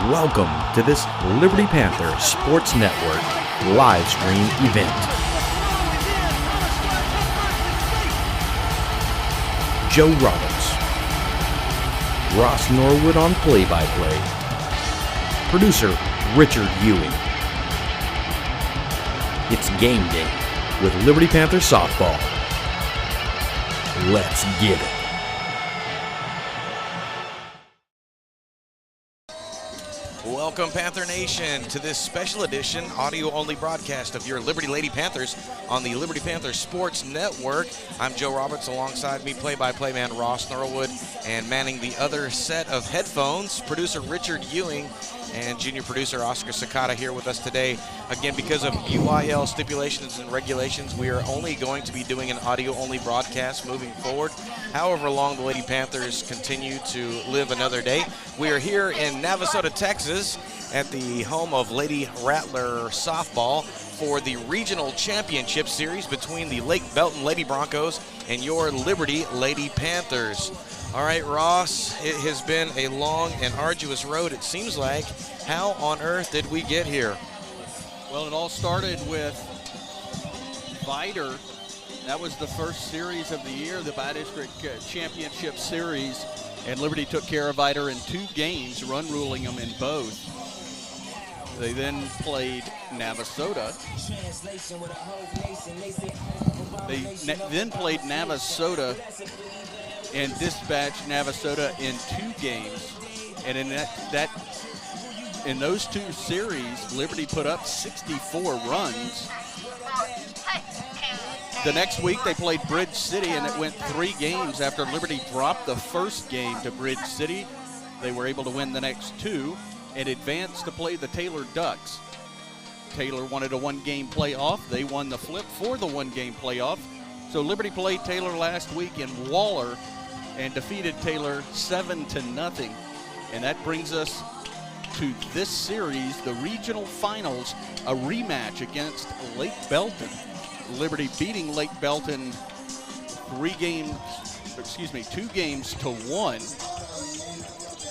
Welcome to this Liberty Panther Sports Network live stream event. Joe Roberts, Ross Norwood on play-by-play, producer Richard Ewing. It's game day with Liberty Panther softball. Let's get it. Welcome, Panther Nation, to this special edition audio-only broadcast of your Liberty Lady Panthers on the Liberty Panther Sports Network. I'm Joe Roberts, alongside me play-by-play man Ross Norwood, and manning the other set of headphones, producer Richard Ewing and junior producer Oscar Sakata here with us today. Again, because of UIL stipulations and regulations, we are only going to be doing an audio-only broadcast moving forward. However long the Lady Panthers continue to live another day. We are here in Navasota, Texas, at the home of Lady Rattler softball for the regional championship series between the Lake Belton Lady Broncos and your Liberty Lady Panthers. All right, Ross, it has been a long and arduous road, it seems like. How on earth did we get here? Well, it all started with Vider. That was the first series of the year, the Bi-District Championship Series, and Liberty took care of Vider in 2 games, run ruling them in both. They then played Navasota. And dispatched Navasota in 2 games. And in those 2 series, Liberty put up 64 runs. The next week they played Bridge City, and it went 3 games after Liberty dropped the first game to Bridge City. They were able to win the next 2 and advance to play the Taylor Ducks. Taylor wanted a 1-game playoff. They won the flip for the 1-game playoff. So Liberty played Taylor last week in Waller and defeated Taylor 7-0. And that brings us to this series, the regional finals, a rematch against Lake Belton. Liberty beating Lake Belton 2 games to 1,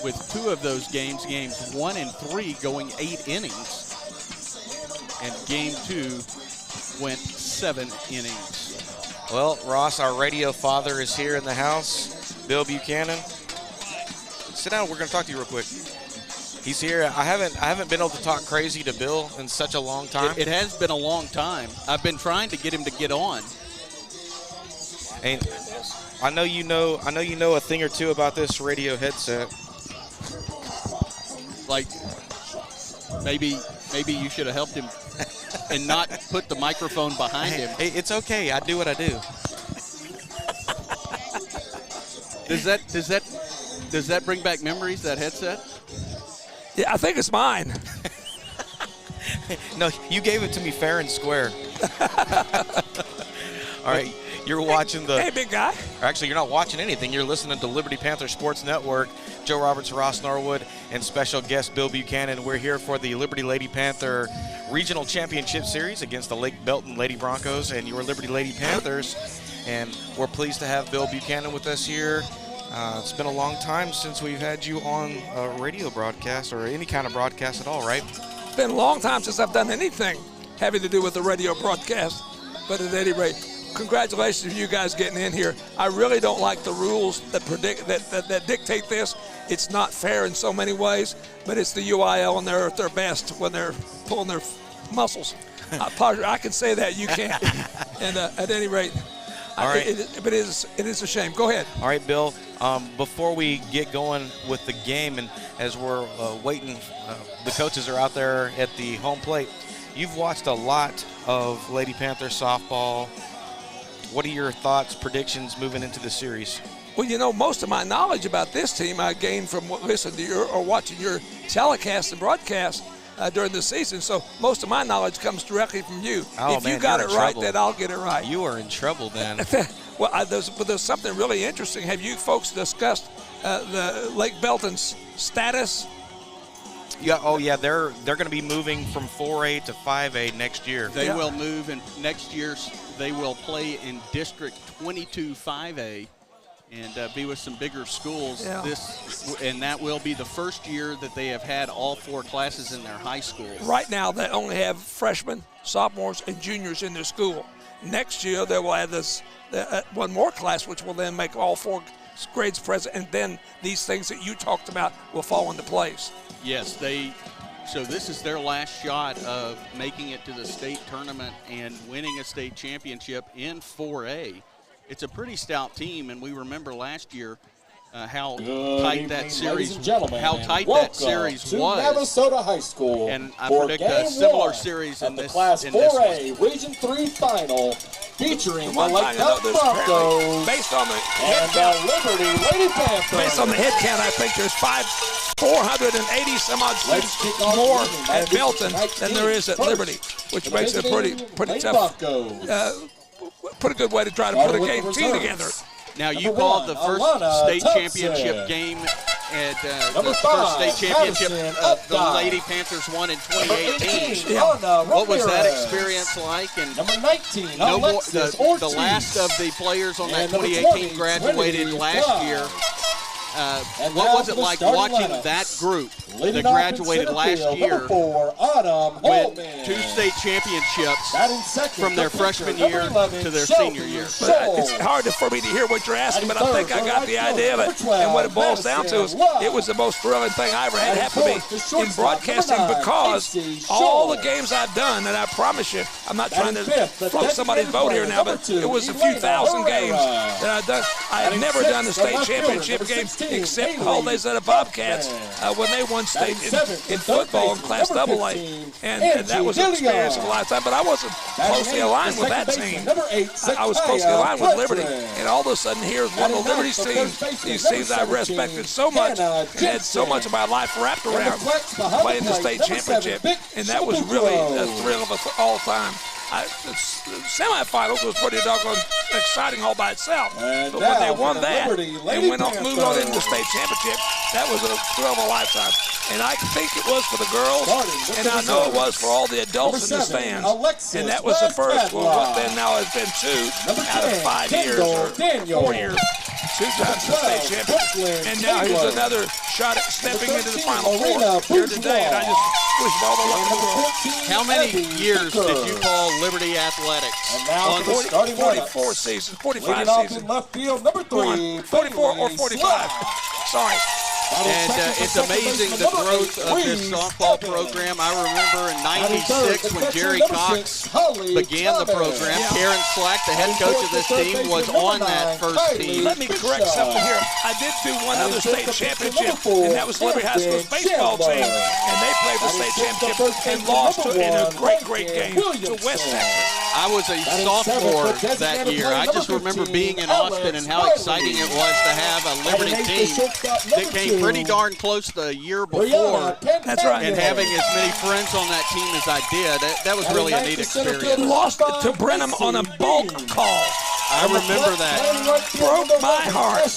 with 2 of those games 1 and 3 going 8 innings. And game 2 went 7 innings. Well, Ross, our radio father is here in the house. Bill Buchanan. Sit down, we're going to talk to you real quick. He's here. I haven't been able to talk crazy to Bill in such a long time. It has been a long time. I've been trying to get him to get on. And I know you know a thing or two about this radio headset. Like maybe you should have helped him and not put the microphone behind him. Hey, it's okay. I do what I do. Does that bring back memories, that headset? Yeah, I think it's mine. No, you gave it to me fair and square. All right, you're watching the... Hey, big guy. Actually, you're not watching anything. You're listening to Liberty Panther Sports Network. Joe Roberts, Ross Norwood, and special guest Bill Buchanan. We're here for the Liberty Lady Panther Regional Championship Series against the Lake Belton Lady Broncos and your Liberty Lady Panthers. And we're pleased to have Bill Buchanan with us here. It's been a long time since we've had you on a radio broadcast or any kind of broadcast at all, right? It's been a long time since I've done anything having to do with the radio broadcast. But at any rate, congratulations to you guys getting in here. I really don't like the rules that dictate this. It's not fair in so many ways, but it's the UIL, and they're at their best when they're pulling their muscles. I can say that, you can't. And at any rate, all right. It is a shame. Go ahead. All right, Bill. Before we get going with the game, and as we're waiting, the coaches are out there at the home plate. You've watched a lot of Lady Panther softball. What are your thoughts, predictions moving into the series? Well, you know, most of my knowledge about this team I gained from listening to your or watching your telecast and broadcast during the season. So most of my knowledge comes directly from you. If you got it right, then I'll get it right. You are in trouble then. Well, there's something really interesting. Have you folks discussed the Lake Belton's status? Yeah. Oh, yeah. They're going to be moving from 4A to 5A next year. They will move, and next year they will play in District 22 5A. and be with some bigger schools. Yeah. And that will be the first year that they have had all 4 classes in their high school. Right now, they only have freshmen, sophomores, and juniors in their school. Next year, they will add this one more class, which will then make all 4 grades present, and then these things that you talked about will fall into place. Yes, so this is their last shot of making it to the state tournament and winning a state championship in 4A. It's a pretty stout team, and we remember last year how tight that series was. Minnesota High School. And I predict a similar series in this Class 4A Region 3 final featuring the Lake Broncos based on the Liberty Lady Panthers. Based on the head count, I think there's 480 some odd students more at Belton than there is at Liberty, which makes it pretty tough. Pretty good way to try to put a team together. Now, you called the first state championship game at the first state championship the Lady Panthers won in 2018. What was that experience like? And number 19, the last of the players on that 2018 graduated last year. What was it like watching that group that graduated last year win 2 state championships from their freshman year to their senior year? But it's hard for me to hear what you're asking, but I think I got the idea of it. And what it boils down to is it was the most thrilling thing I ever had happen to me in broadcasting, because all the games I've done, and I promise you, I'm not trying to float somebody's boat here now, but it was a few thousand games that I've done. I have never done a state championship game except holidays at the Bobcats when they won state in football in Class AA, and that was an experience of a lifetime. But I wasn't closely aligned with that team. I was closely aligned with Liberty, and all of a sudden here's one of Liberty's teams. These teams I respected so much and had so much of my life wrapped around playing the state championship, and that was really a thrill of all time. The semifinals was pretty doggone exciting all by itself. But when they won that and moved on into the state championship, that was a thrill of a lifetime. And I think it was for the girls, and I know it was for all the adults in the stands. And that was the first one. What then now has been 2 out of 5 years or 4 years. 2 times the state champion. And now here's another shot at stepping into the Final Four here today, and I just wish them all the luck in the world. How many years did you call Liberty Athletics? On 44 seasons, 45 seasons. Left field, number 3, 44 or 45. Sorry. And it's amazing the growth of this softball program. I remember in '96 when Jerry Cox began the program, Karen Slack, the head coach of this team, was on that first team. Let me correct something here. I did do one other state championship, and that was Liberty High School's baseball team. And they played the state championship and lost in a great game to West Texas. I was a sophomore that year. I just remember being in Austin and how exciting it was to have a Liberty team that came pretty darn close the year before. That's right. And having as many friends on that team as I did, that was really a neat experience. Lost to Brenham on a bulk call. I remember that. Broke my heart.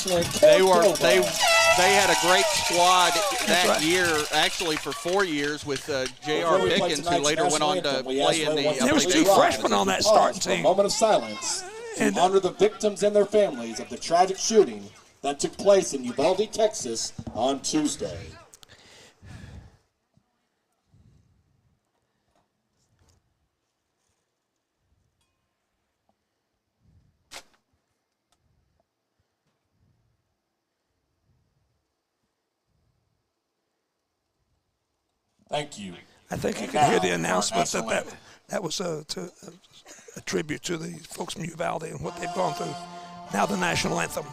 They had a great squad that year, actually for 4 years, with J.R. Pickens, who later went on to play in the There was 2 freshmen on that starting team. A moment of silence to honor the victims and their families of the tragic shooting that took place in Uvalde, Texas on Tuesday. Thank you. I think you can hear the announcement that was a tribute to the folks from Uvalde and what they've gone through. Now the national anthem.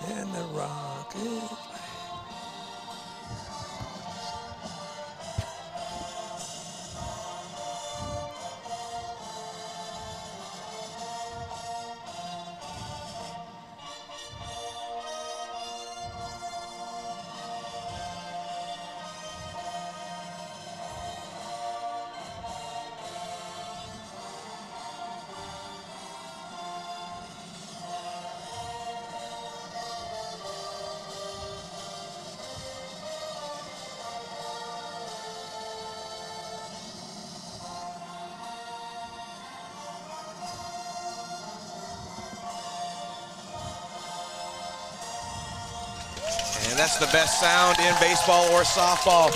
And the rocket. And that's the best sound in baseball or softball.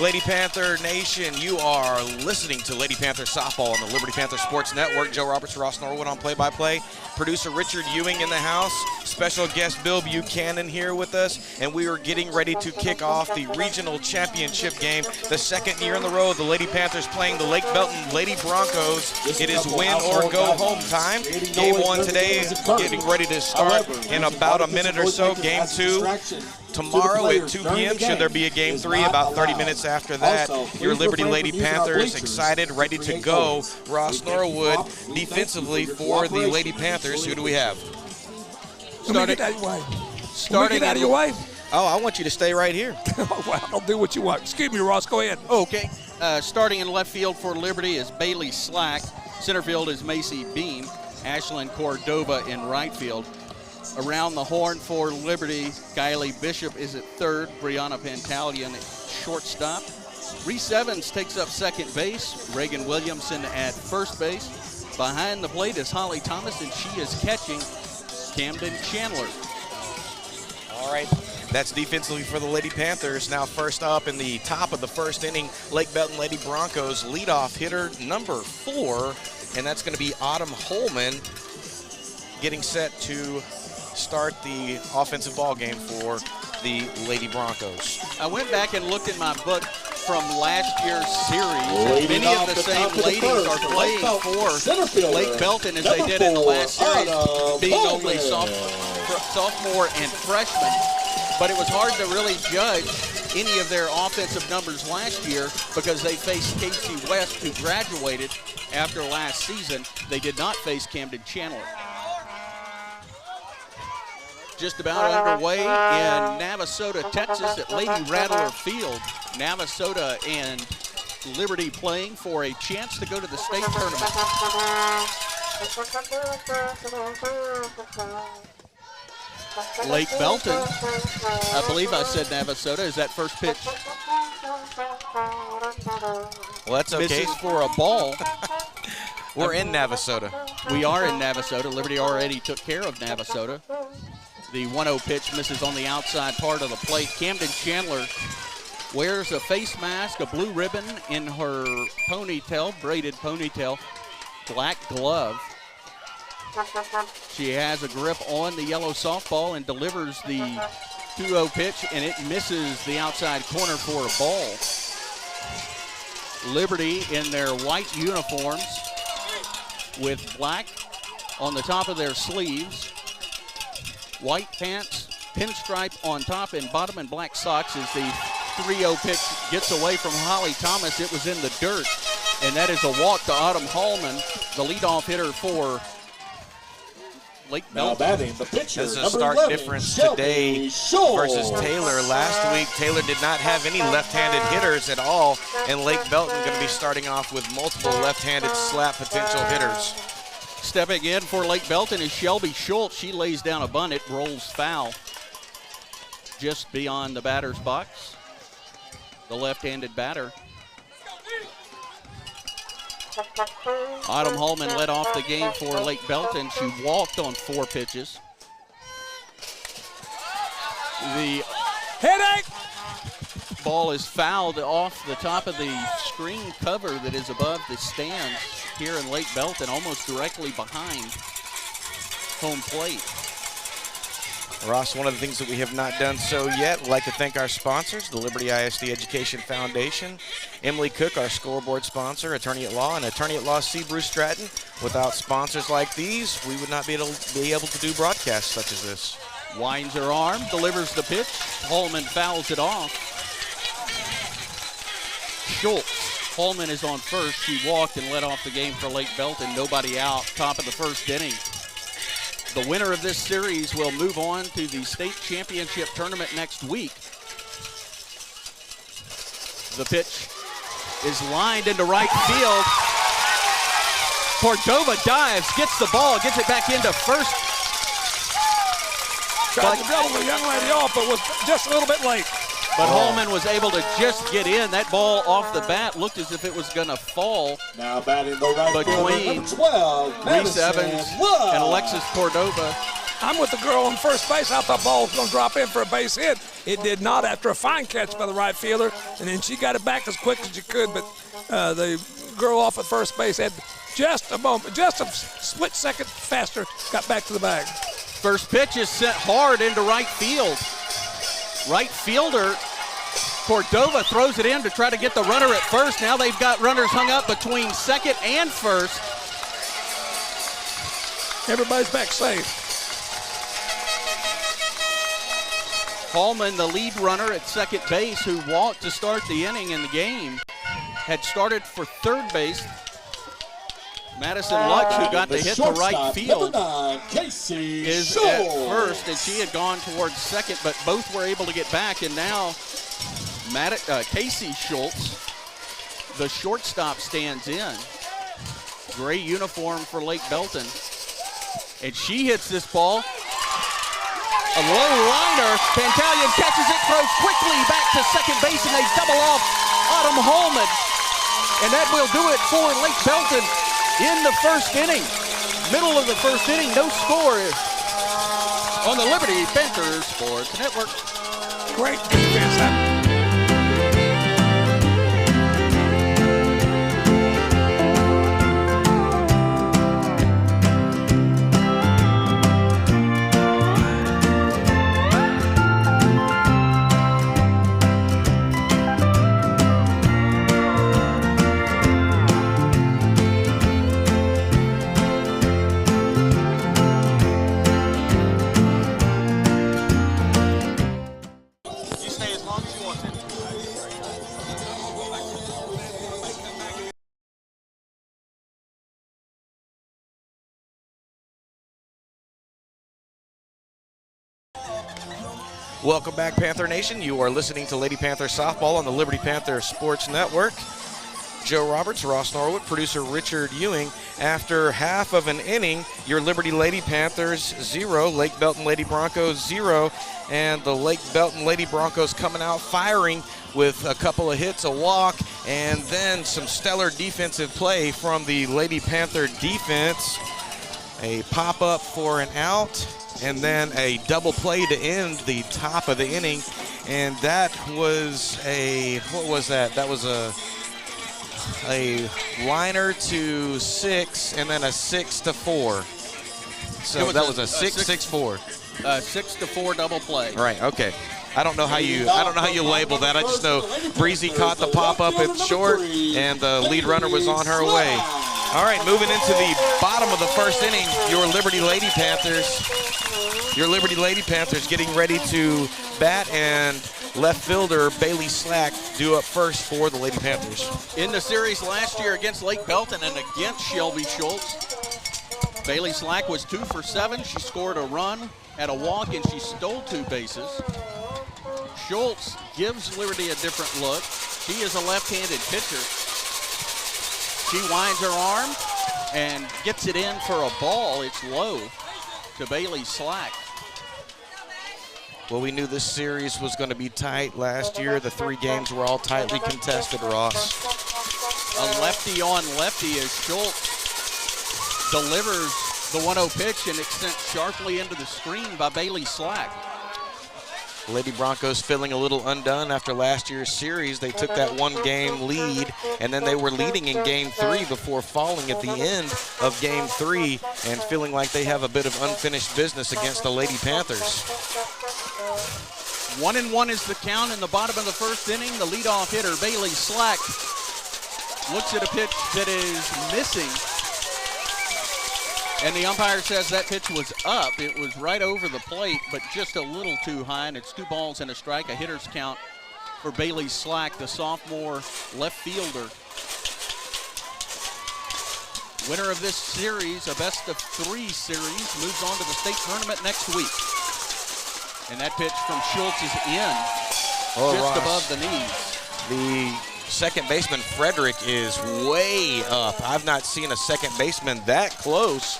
Lady Panther Nation, you are listening to Lady Panther Softball on the Liberty Panther Sports Network. Joe Roberts, Ross Norwood on play-by-play. Producer Richard Ewing in the house. Special guest Bill Buchanan here with us. And we are getting ready to kick off the regional championship game. The second year in a row, the Lady Panthers playing the Lake Belton Lady Broncos. It is win or go home time. Game 1 today getting ready to start in about a minute or so. Game 2 tomorrow at 2 p.m. Should there be a Game 3 about 30 minutes after that. Your Liberty Lady Panthers excited, ready to go. Ross Norwood defensively for the Lady Panthers. Who do we have? Starting out of your way. Oh, I want you to stay right here. Well, I'll do what you want. Excuse me, Ross. Go ahead. Okay. Starting in left field for Liberty is Bailey Slack. Center field is Macy Bean. Ashlyn Cordova in right field. Around the horn for Liberty, Kylie Bishop is at third. Brianna Pantalian at shortstop. Reese Evans takes up second base. Reagan Williamson at first base. Behind the plate is Holly Thomas, and she is catching Camden Chandler. All right. That's defensively for the Lady Panthers. Now first up in the top of the first inning, Lake Belton Lady Broncos leadoff hitter number 4, and that's going to be Autumn Holman getting set to start the offensive ball game for the Lady Broncos. I went back and looked at my book from last year's series. Many of the same ladies are playing for Lake Belton as they did in the last series, being only sophomore and freshman. But it was hard to really judge any of their offensive numbers last year because they faced Casey West, who graduated after last season. They did not face Camden Chandler. Just about underway in Navasota, Texas at Lady Rattler Field. Navasota and Liberty playing for a chance to go to the state tournament. Lake Belton, I believe I said Navasota. Is that first pitch? Well, that's okay. Misses for a ball. We're in Navasota. We are in Navasota. Liberty already took care of Navasota. The 1-0 pitch misses on the outside part of the plate. Camden Chandler wears a face mask, a blue ribbon in her ponytail, braided ponytail, black glove. She has a grip on the yellow softball and delivers the 2-0 pitch, and it misses the outside corner for a ball. Liberty in their white uniforms with black on the top of their sleeves. White pants, pinstripe on top and bottom, and black socks as the 3-0 pitch gets away from Holly Thomas. It was in the dirt, and that is a walk to Autumn Hallman, the leadoff hitter for Lake Belton. Now batting the pitcher, There's a stark 11, difference Shelby today Schultz. versus Taylor. Last week, Taylor did not have any left-handed hitters at all, and Lake Belton going to be starting off with multiple left-handed slap potential hitters. Stepping in for Lake Belton is Shelby Schultz. She lays down a bunt. It rolls foul just beyond the batter's box. The left-handed batter. Autumn Hallman led off the game for Lake Belton. She walked on 4 pitches. The Headache! ball is fouled off the top of the screen cover that is above the stands here in Lake Belton, almost directly behind home plate. Ross, one of the things that we have not done so yet, we'd like to thank our sponsors, the Liberty ISD Education Foundation, Emily Cook, our scoreboard sponsor, attorney at law, and attorney at law C. Bruce Stratton. Without sponsors like these, we would not be able to do broadcasts such as this. Winds her arm, delivers the pitch. Hallman fouls it off. Schultz. Hallman is on first. She walked and led off the game for Lake Belton. Nobody out, top of the first inning. The winner of this series will move on to the state championship tournament next week. The pitch is lined into right field. Cordova dives, gets the ball, gets it back into first. Tried to double the young lady off, but was just a little bit late. But Hallman was able to just get in. That ball off the bat looked as if it was going to fall. Now batting the right between fielder, number 12, Reese Evans Lux. and Alexis Cordova. I'm with the girl on first base. I thought the ball was going to drop in for a base hit. It did not after a fine catch by the right fielder, and then she got it back as quick as she could, but the girl off at first base had just a moment, just a split second faster, got back to the bag. First pitch is sent hard into right field. Right fielder Cordova throws it in to try to get the runner at first. Now they've got runners hung up between second and first. Everybody's back safe. Hallman, the lead runner at second base, who walked to start the inning in the game, had started for third base. Madison Lux, who got to hit the right field, is at first, and she had gone towards second, but both were able to get back. And now Casey Schultz, the shortstop, stands in. Gray uniform for Lake Belton. And she hits this ball. A low liner. Pantalian catches it, throws quickly back to second base, and they double off Autumn Hallman. And that will do it for Lake Belton in the first inning. Middle of the first inning, no score on the Liberty Panther Sports Network. Great defense. Welcome back, Panther Nation. You are listening to Lady Panther Softball on the Liberty Panther Sports Network. Joe Roberts, Ross Norwood, producer Richard Ewing. After half of an inning, your Liberty Lady Panthers 0, Lake Belton Lady Broncos 0, and the Lake Belton Lady Broncos coming out firing with a couple of hits, a walk, and then some stellar defensive play from the Lady Panther defense. A pop-up for an out, and then a double play to end the top of the inning. And that was what was that? That was a liner to 6, and then a 6-4. So that was a 6-6-4. 6-4 double play. Right. Okay. I don't know how you label that. I just know Breezy caught the pop-up at short, and the lead runner was on her way. All right, moving into the bottom of the first inning, your Liberty Lady Panthers getting ready to bat, and left fielder Bailey Slack due up first for the Lady Panthers. In the series last year against Lake Belton and against Shelby Schultz, Bailey Slack was 2 for 7. She scored a run, had a walk, and she stole 2 bases. Schultz gives Liberty a different look. She is a left-handed pitcher. She winds her arm and gets it in for a ball. It's low to Bailey Slack. Well, we knew this series was going to be tight last year. The 3 games were all tightly contested, Ross. A lefty on lefty as Schultz delivers the 1-0 pitch, and it's sent sharply into the screen by Bailey Slack. Lady Broncos feeling a little undone after last year's series. They took that 1-game lead, and then they were leading in Game 3 before falling at the end of Game 3 and feeling like they have a bit of unfinished business against the Lady Panthers. 1-1 is the count in the bottom of the first inning. The leadoff hitter, Bailey Slack, looks at a pitch that is missing, and the umpire says that pitch was up. It was right over the plate, but just a little too high, and it's 2 balls and a strike, a hitter's count for Bailey Slack, the sophomore left fielder. Winner of this series, a best-of-3 series, moves on to the state tournament next week. And that pitch from Schultz is in, just above the knees. The second baseman, Frederick, is way up. I've not seen a second baseman that close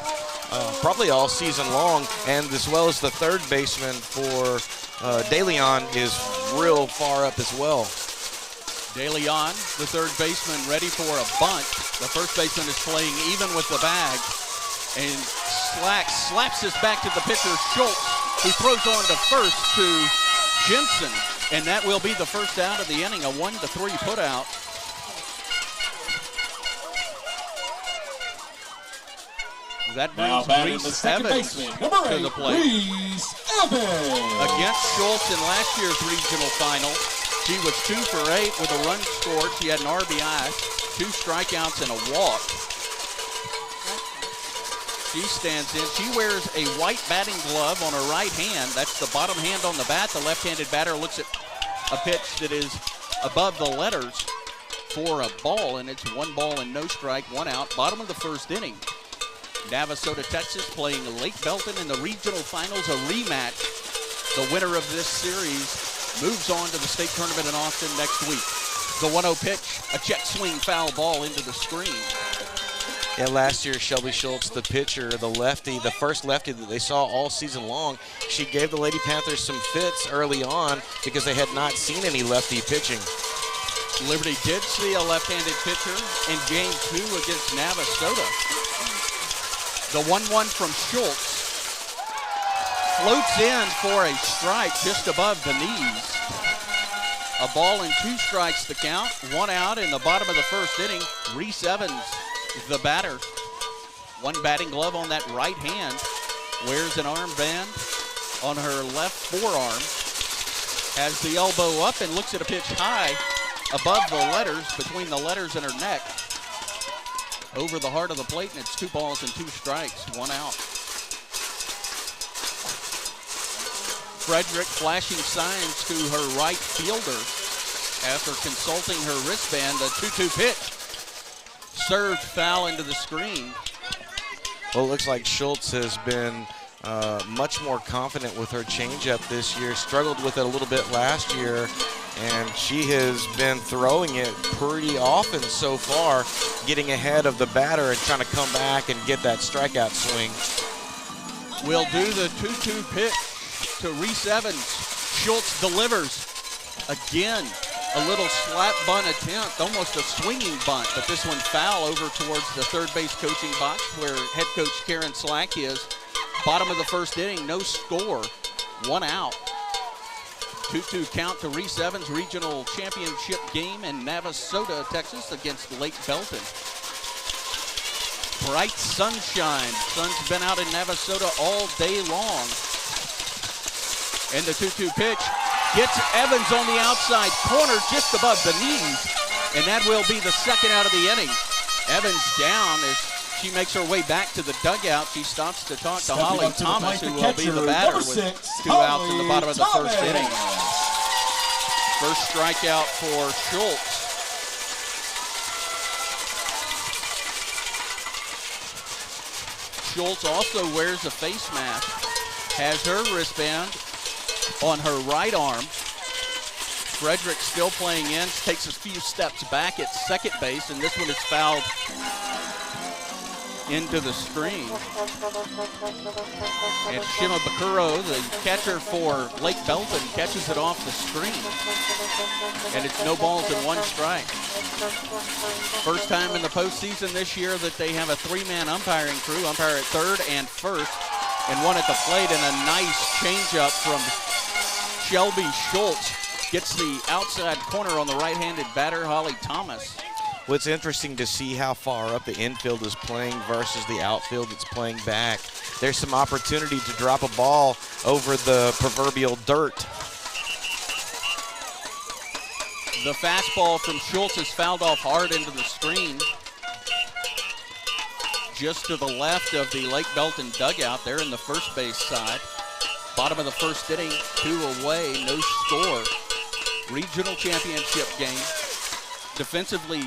probably all season long, and as well as the third baseman for De Leon is real far up as well. De Leon, the third baseman, ready for a bunt. The first baseman is playing even with the bag and slaps this back to the pitcher, Schultz, who throws on to first to Jensen. And that will be the first out of the inning, a 1-3 putout. That brings Reese Evans to the plate. Against Schultz in last year's regional final, she was 2 for 8 with a run scored. She had an RBI, 2 strikeouts, and a walk. She stands in. She wears a white batting glove on her right hand. That's the bottom hand on the bat. The left-handed batter looks at a pitch that is above the letters for a ball, and it's 1 ball and no strike, 1 out. Bottom of the first inning. Navasota, Texas playing Lake Belton in the regional finals, a rematch. The winner of this series moves on to the state tournament in Austin next week. The 1-0 pitch, a check swing foul ball into the screen. Yeah, last year, Shelby Schultz, the pitcher, the lefty, the first lefty that they saw all season long, she gave the Lady Panthers some fits early on because they had not seen any lefty pitching. Liberty did see a left-handed pitcher in game 2 against Navasota. The 1-1 from Schultz floats in for a strike just above the knees. A ball and 2 strikes to count, 1 out in the bottom of the first inning. Reese Evans, the batter. 1 batting glove on that right hand. Wears an armband on her left forearm. Has the elbow up and looks at a pitch high above the letters, between the letters and her neck. Over the heart of the plate, and it's 2 balls and 2 strikes, 1 out. Frederick flashing signs to her right fielder after consulting her wristband. The 2-2 pitch. Served foul into the screen. Well, it looks like Schultz has been much more confident with her changeup this year. Struggled with it a little bit last year, and she has been throwing it pretty often so far, getting ahead of the batter and trying to come back and get that strikeout swing. We'll do the 2-2 pitch to Reese Evans. Schultz delivers again. A little slap bunt attempt, almost a swinging bunt, but this one foul over towards the third base coaching box where head coach Karen Slack is. Bottom of the first inning, no score, 1 out. 2-2 count to Reese Evans, regional championship game in Navasota, Texas against Lake Belton. Bright sunshine. Sun's been out in Navasota all day long. And the 2-2 pitch gets Evans on the outside corner just above the knees. And that will be the second out of the inning. Evans down as she makes her way back to the dugout. She stops to talk to Holly Thomas, who will be the batter with 2 outs in the bottom of the first inning. First strikeout for Schultz. Schultz also wears a face mask, has her wristband on her right arm. Frederick still playing in, takes a few steps back at second base, and this one is fouled into the screen. And Shima Bakuro, the catcher for Lake Belton, catches it off the screen. And it's no balls and 1 strike. First time in the postseason this year that they have a 3-man umpiring crew, umpire at third and first, and 1 at the plate, and a nice changeup from Shelby Schultz. Gets the outside corner on the right-handed batter, Holly Thomas. Well, it's interesting to see how far up the infield is playing versus the outfield that's playing back. There's some opportunity to drop a ball over the proverbial dirt. The fastball from Schultz is fouled off hard into the screen. Just to the left of the Lake Belton dugout there in the first base side. Bottom of the first inning, 2 away, no score. Regional championship game. Defensively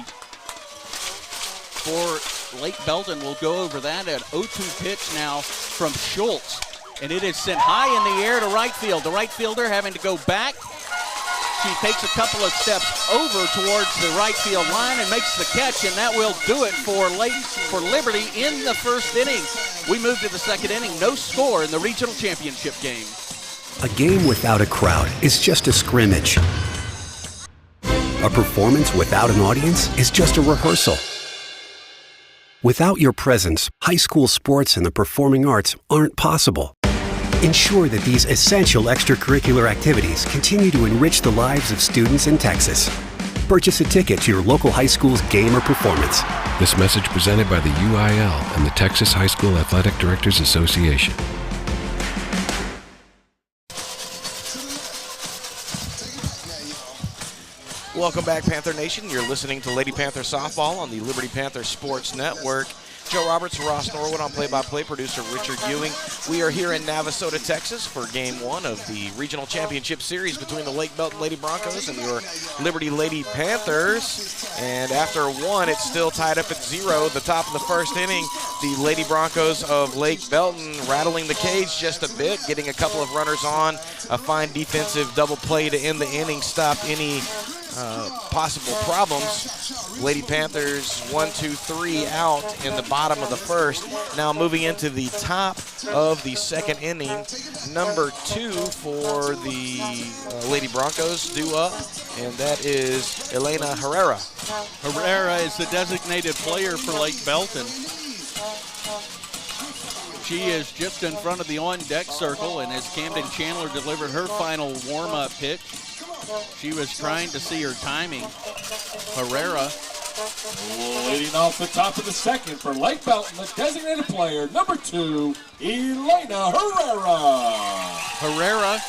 for Lake Belton, we'll go over that. An 0-2 pitch now from Schultz. And it is sent high in the air to right field. The right fielder having to go back. She takes a couple of steps over towards the right field line and makes the catch, and that will do it for Liberty in the first inning. We move to the second inning. No score in the regional championship game. A game without a crowd is just a scrimmage. A performance without an audience is just a rehearsal. Without your presence, high school sports and the performing arts aren't possible. Ensure that these essential extracurricular activities continue to enrich the lives of students in Texas. Purchase a ticket to your local high school's game or performance. This message presented by the UIL and the Texas High School Athletic Directors Association. Welcome back, Panther Nation. You're listening to Lady Panther Softball on the Liberty Panther Sports Network. Joe Roberts, Ross Norwood on play-by-play, producer Richard Ewing. We are here in Navasota, Texas for Game 1 of the Regional Championship Series between the Lake Belton Lady Broncos and your Liberty Lady Panthers. And after 1, it's still tied up at 0. The top of the first inning, the Lady Broncos of Lake Belton rattling the cage just a bit, getting a couple of runners on. A fine defensive double play to end the inning stopped any possible problems. Lady Panthers 1, 2, 3 out in the bottom of the first. Now moving into the top of the second inning, number 2 for the Lady Broncos due up, and that is Elena Herrera. Herrera is the designated player for Lake Belton. She is just in front of the on-deck circle, and as Camden Chandler delivered her final warm-up pitch, she was trying to see her timing. Herrera leading off the top of the second for Lake Belton, the designated player, number 2, Elena Herrera. Herrera,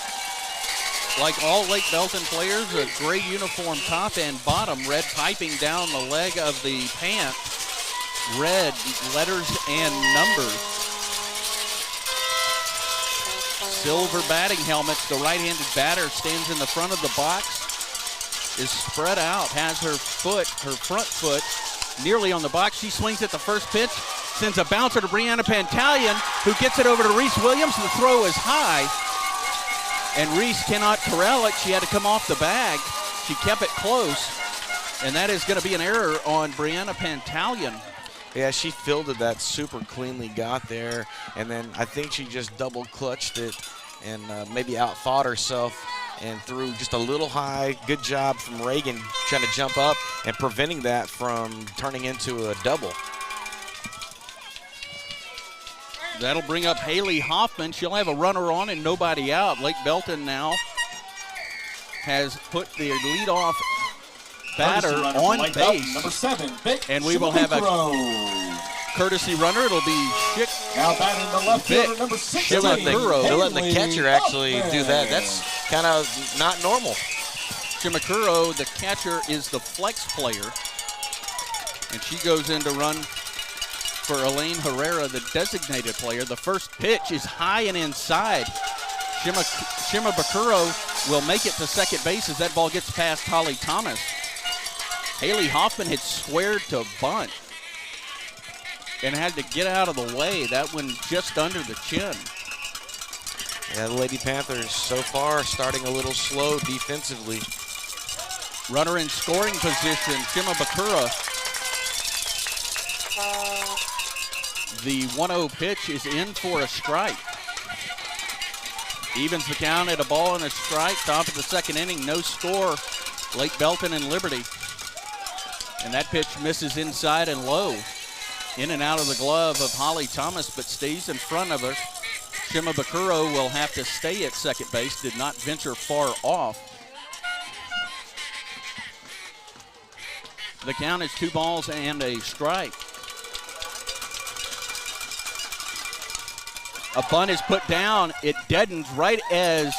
like all Lake Belton players, a gray uniform top and bottom, red piping down the leg of the pant, red letters and numbers. Silver batting helmets. The right-handed batter stands in the front of the box, is spread out, has her front foot nearly on the box. She swings at the first pitch, sends a bouncer to Brianna Pantalion, who gets it over to Reese Williams. The throw is high, and Reese cannot corral it. She had to come off the bag. She kept it close, and that is going to be an error on Brianna Pantalion. Yeah, she fielded that super cleanly, got there, and then I think she just double clutched it and maybe outthought herself and threw just a little high. Good job from Reagan trying to jump up and preventing that from turning into a double. That'll bring up Haley Hoffman. She'll have a runner on and nobody out. Lake Belton now has put the leadoff batter on base. Number 7, Vic, and we will have a courtesy runner. It'll be Schick. Now batting the left fielder, number 6. They're letting the catcher actually do that. That's kind of not normal. Shimakuro, the catcher, is the flex player, and she goes in to run for Elaine Herrera, the designated player. The first pitch is high and inside. Shimabukuro will make it to second base as that ball gets past Holly Thomas. Haley Hoffman had squared to bunt and had to get out of the way. That one just under the chin. Yeah, the Lady Panthers so far starting a little slow defensively. Runner in scoring position, Shimabukuro. The 1-0 pitch is in for a strike. Evens the count at a ball and a strike. Top of the second inning, no score. Lake Belton and Liberty. And that pitch misses inside and low. In and out of the glove of Holly Thomas, but stays in front of her. Shimabukuro will have to stay at second base, did not venture far off. The count is 2 balls and a strike. A bunt is put down. It deadens right as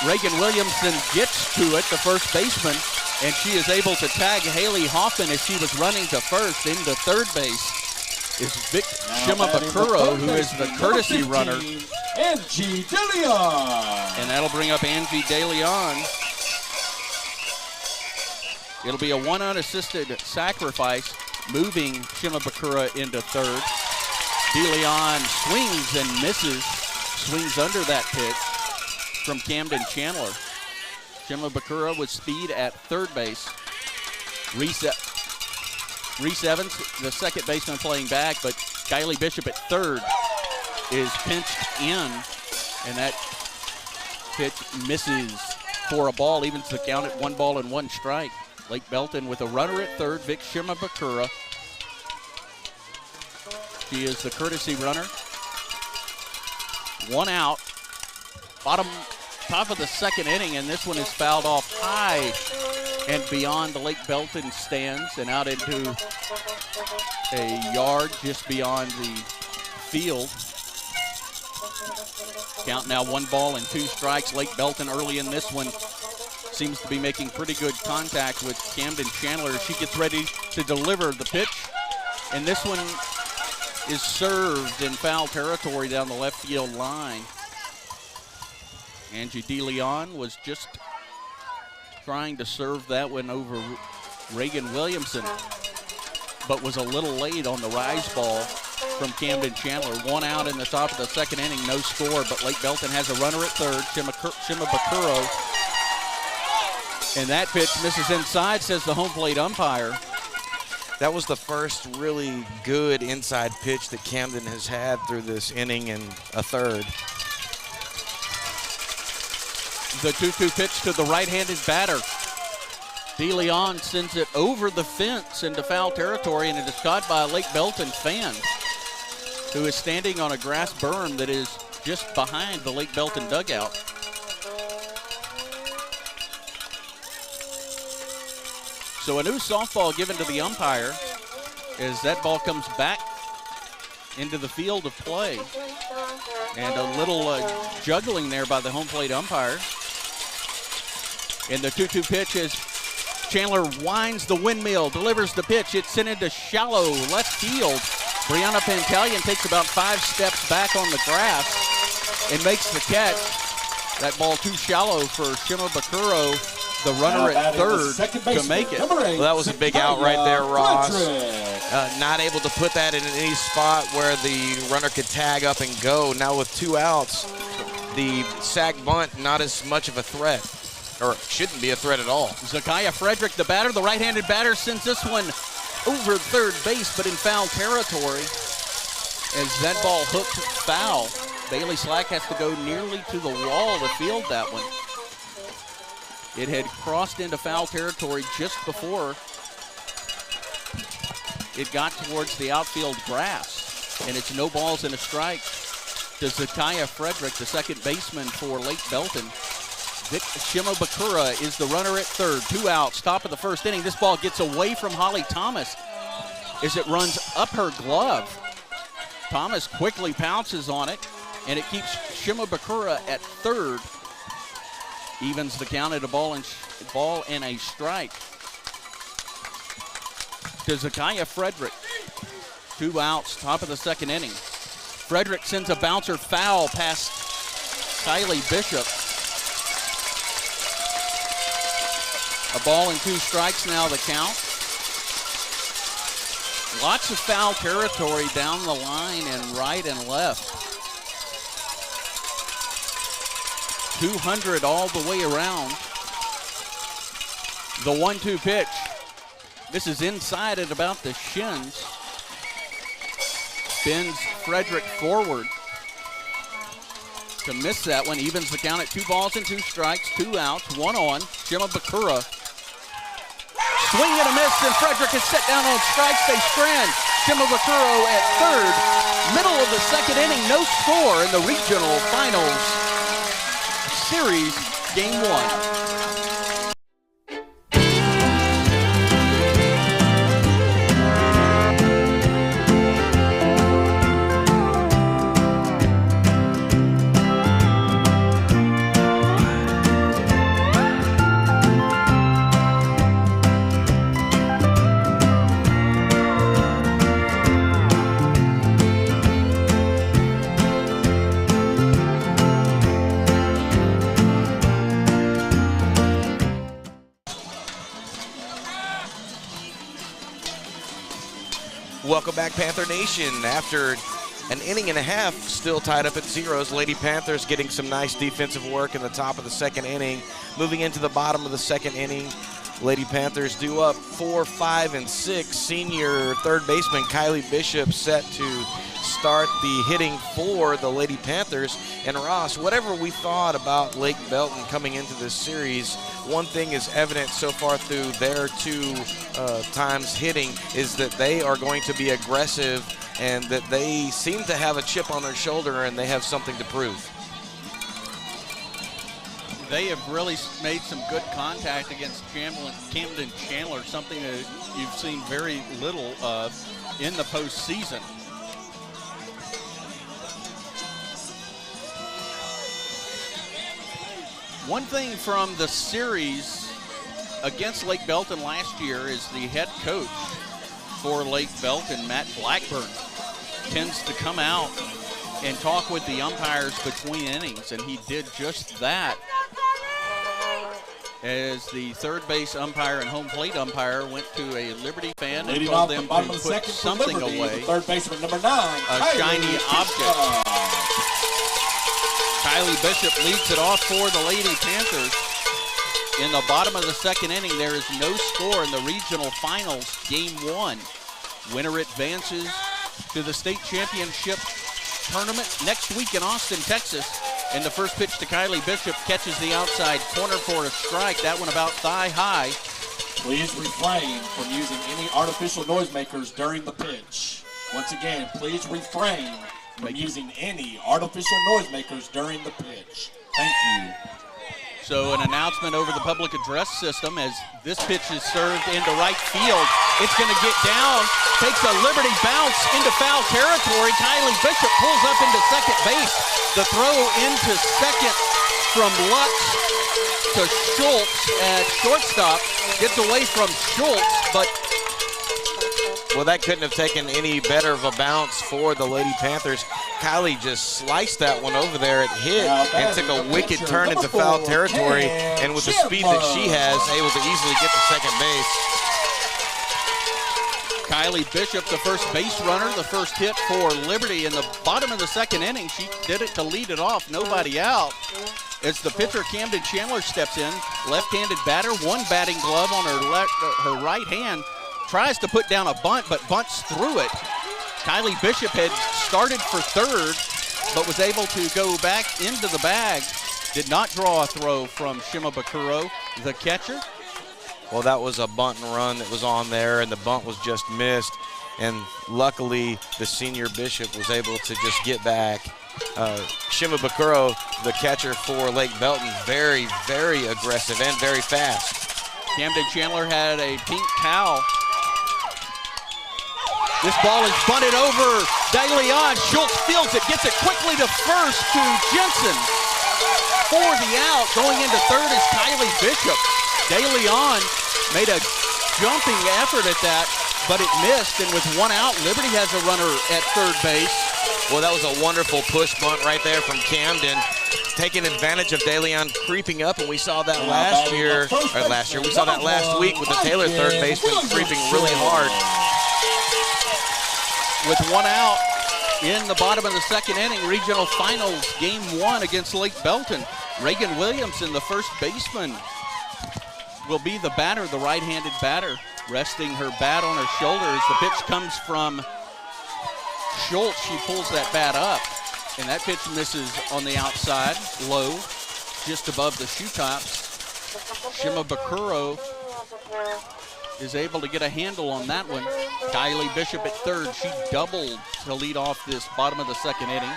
Reagan Williamson gets to it, the first baseman, and she is able to tag Haley Hoffman as she was running to first. Into third base is Vic Shimabukuro, who is the courtesy runner. Angie DeLeon. And that'll bring up Angie DeLeon. It'll be a 1 unassisted sacrifice, moving Shimabukuro into third. DeLeon swings and misses, swings under that pitch from Camden Chandler. Shimabukuro with speed at third base. Reese Evans, the second baseman, playing back, but Kylie Bishop at third is pinched in, and that pitch misses for a ball, evens the count at 1 ball and 1 strike. Lake Belton with a runner at third, Vic Shimabukuro. She is the courtesy runner. 1 out. Top of the second inning, and this one is fouled off high and beyond the Lake Belton stands and out into a yard just beyond the field. Count now 1 ball and 2 strikes. Lake Belton early in this one seems to be making pretty good contact with Camden Chandler. She gets ready to deliver the pitch, and this one is served in foul territory down the left field line. Angie DeLeon was just trying to serve that one over Reagan Williamson, but was a little late on the rise ball from Camden Chandler. 1 out in the top of the second inning, no score, but Lake Belton has a runner at third, Shima Bakuro. And that pitch misses inside, says the home plate umpire. That was the first really good inside pitch that Camden has had through this inning and a third. The 2-2 pitch to the right-handed batter. DeLeon sends it over the fence into foul territory, and it is caught by a Lake Belton fan who is standing on a grass berm that is just behind the Lake Belton dugout. So a new softball given to the umpire as that ball comes back into the field of play. And a little juggling there by the home plate umpire. And the 2-2 pitch is Chandler winds the windmill, delivers the pitch. It's sent into shallow left field. Brianna Pantalian takes about 5 steps back on the grass and makes the catch. That ball too shallow for Shima Bakuro, the runner at third, to make it. Well, that was a big out right there, Ross. Not able to put that in any spot where the runner could tag up and go. Now with 2 outs, the sack bunt not as much of a threat, or shouldn't be a threat at all. Zakiah Frederick, the batter, the right-handed batter, sends this one over third base, but in foul territory as that ball hooked foul. Bailey Slack has to go nearly to the wall to field that one. It had crossed into foul territory just before it got towards the outfield grass, and it's no balls and a strike to Zakiah Frederick, the second baseman for Lake Belton. Shima Bakura is the runner at third. 2 outs, top of the first inning. This ball gets away from Holly Thomas as it runs up her glove. Thomas quickly pounces on it, and it keeps Shima Bakura at third. Evens the count at a ball and a strike to Zakiah Frederick. 2 outs, top of the second inning. Frederick sends a bouncer foul past Kylie Bishop. A ball and 2 strikes now the count. Lots of foul territory down the line and right and left. 200 all the way around. The 1-2 pitch. This is inside at about the shins. Bends Frederick forward to miss that one. Evens the count at 2 balls and 2 strikes, 2 outs, 1 on. Shima Bakura. Swing and a miss, and Frederick is set down on strikes. They strand Shima Bakura at third. Middle of the second inning, no score in the regional finals series, game 1. Welcome back, Panther Nation. After an inning and a half, still tied up at 0s, Lady Panthers getting some nice defensive work in the top of the second inning. Moving into the bottom of the second inning, Lady Panthers due up 4, 5, and 6. Senior third baseman Kylie Bishop set to start the hitting for the Lady Panthers. And Ross, whatever we thought about Lake Belton coming into this series, one thing is evident so far through their 2 times hitting is that they are going to be aggressive and that they seem to have a chip on their shoulder and they have something to prove. They have really made some good contact against Camden Chandler, something that you've seen very little of in the postseason. One thing from the series against Lake Belton last year is the head coach for Lake Belton, Matt Blackburn, tends to come out and talk with the umpires between innings, and he did just that as the third base umpire and home plate umpire went to a Liberty fan and told them to put something away, third baseman number 9, a shiny object. Kylie Bishop leads it off for the Lady Panthers. In the bottom of the second inning, there is no score in the regional finals, game 1. Winner advances to the state championship tournament next week in Austin, Texas. And the first pitch to Kylie Bishop catches the outside corner for a strike. That one about thigh high. Please refrain from using any artificial noisemakers during the pitch. Once again, please refrain from using any artificial noisemakers during the pitch. Thank you. So an announcement over the public address system as this pitch is served into right field. It's going to get down, takes a Liberty bounce into foul territory. Kylie Bishop pulls up into second base. The throw into second from Lux to Schultz at shortstop. Gets away from Schultz, but well, that couldn't have taken any better of a bounce for the Lady Panthers. Kylie just sliced that one over there. It hit and took a wicked turn into foul territory. And with the speed that she has, able to easily get to second base. Kylie Bishop, the first base runner, the first hit for Liberty in the bottom of the second inning. She did it to lead it off, nobody out. As the pitcher Camden Chandler steps in, left-handed batter, one batting glove on her right hand. Tries to put down a bunt, but bunts through it. Kylie Bishop had started for third, but was able to go back into the bag. Did not draw a throw from Shima Bakuro, the catcher. Well, that was a bunt and run that was on there, and the bunt was just missed. And luckily, the senior Bishop was able to just get back. Shima Bakuro, the catcher for Lake Belton, very, very aggressive and very fast. Camden Chandler had a pink towel. This ball is bunted over. De Leon, Schultz fields it, gets it quickly to first to Jensen. For the out, going into third is Kylie Bishop. De Leon made a jumping effort at that, but it missed, and with one out, Liberty has a runner at third base. Well, that was a wonderful push bunt right there from Camden, taking advantage of De Leon creeping up, and we saw that last year, we saw that last week with the Taylor third baseman creeping really hard. With one out in the bottom of the second inning, regional finals, game 1 against Lake Belton. Reagan Williamson, the first baseman, will be the batter, the right-handed batter, resting her bat on her shoulder as the pitch comes from Schultz. She pulls that bat up, and that pitch misses on the outside, low, just above the shoe tops. Shima Bakuro is able to get a handle on that one. Kylie Bishop at third. She doubled to lead off this bottom of the second inning.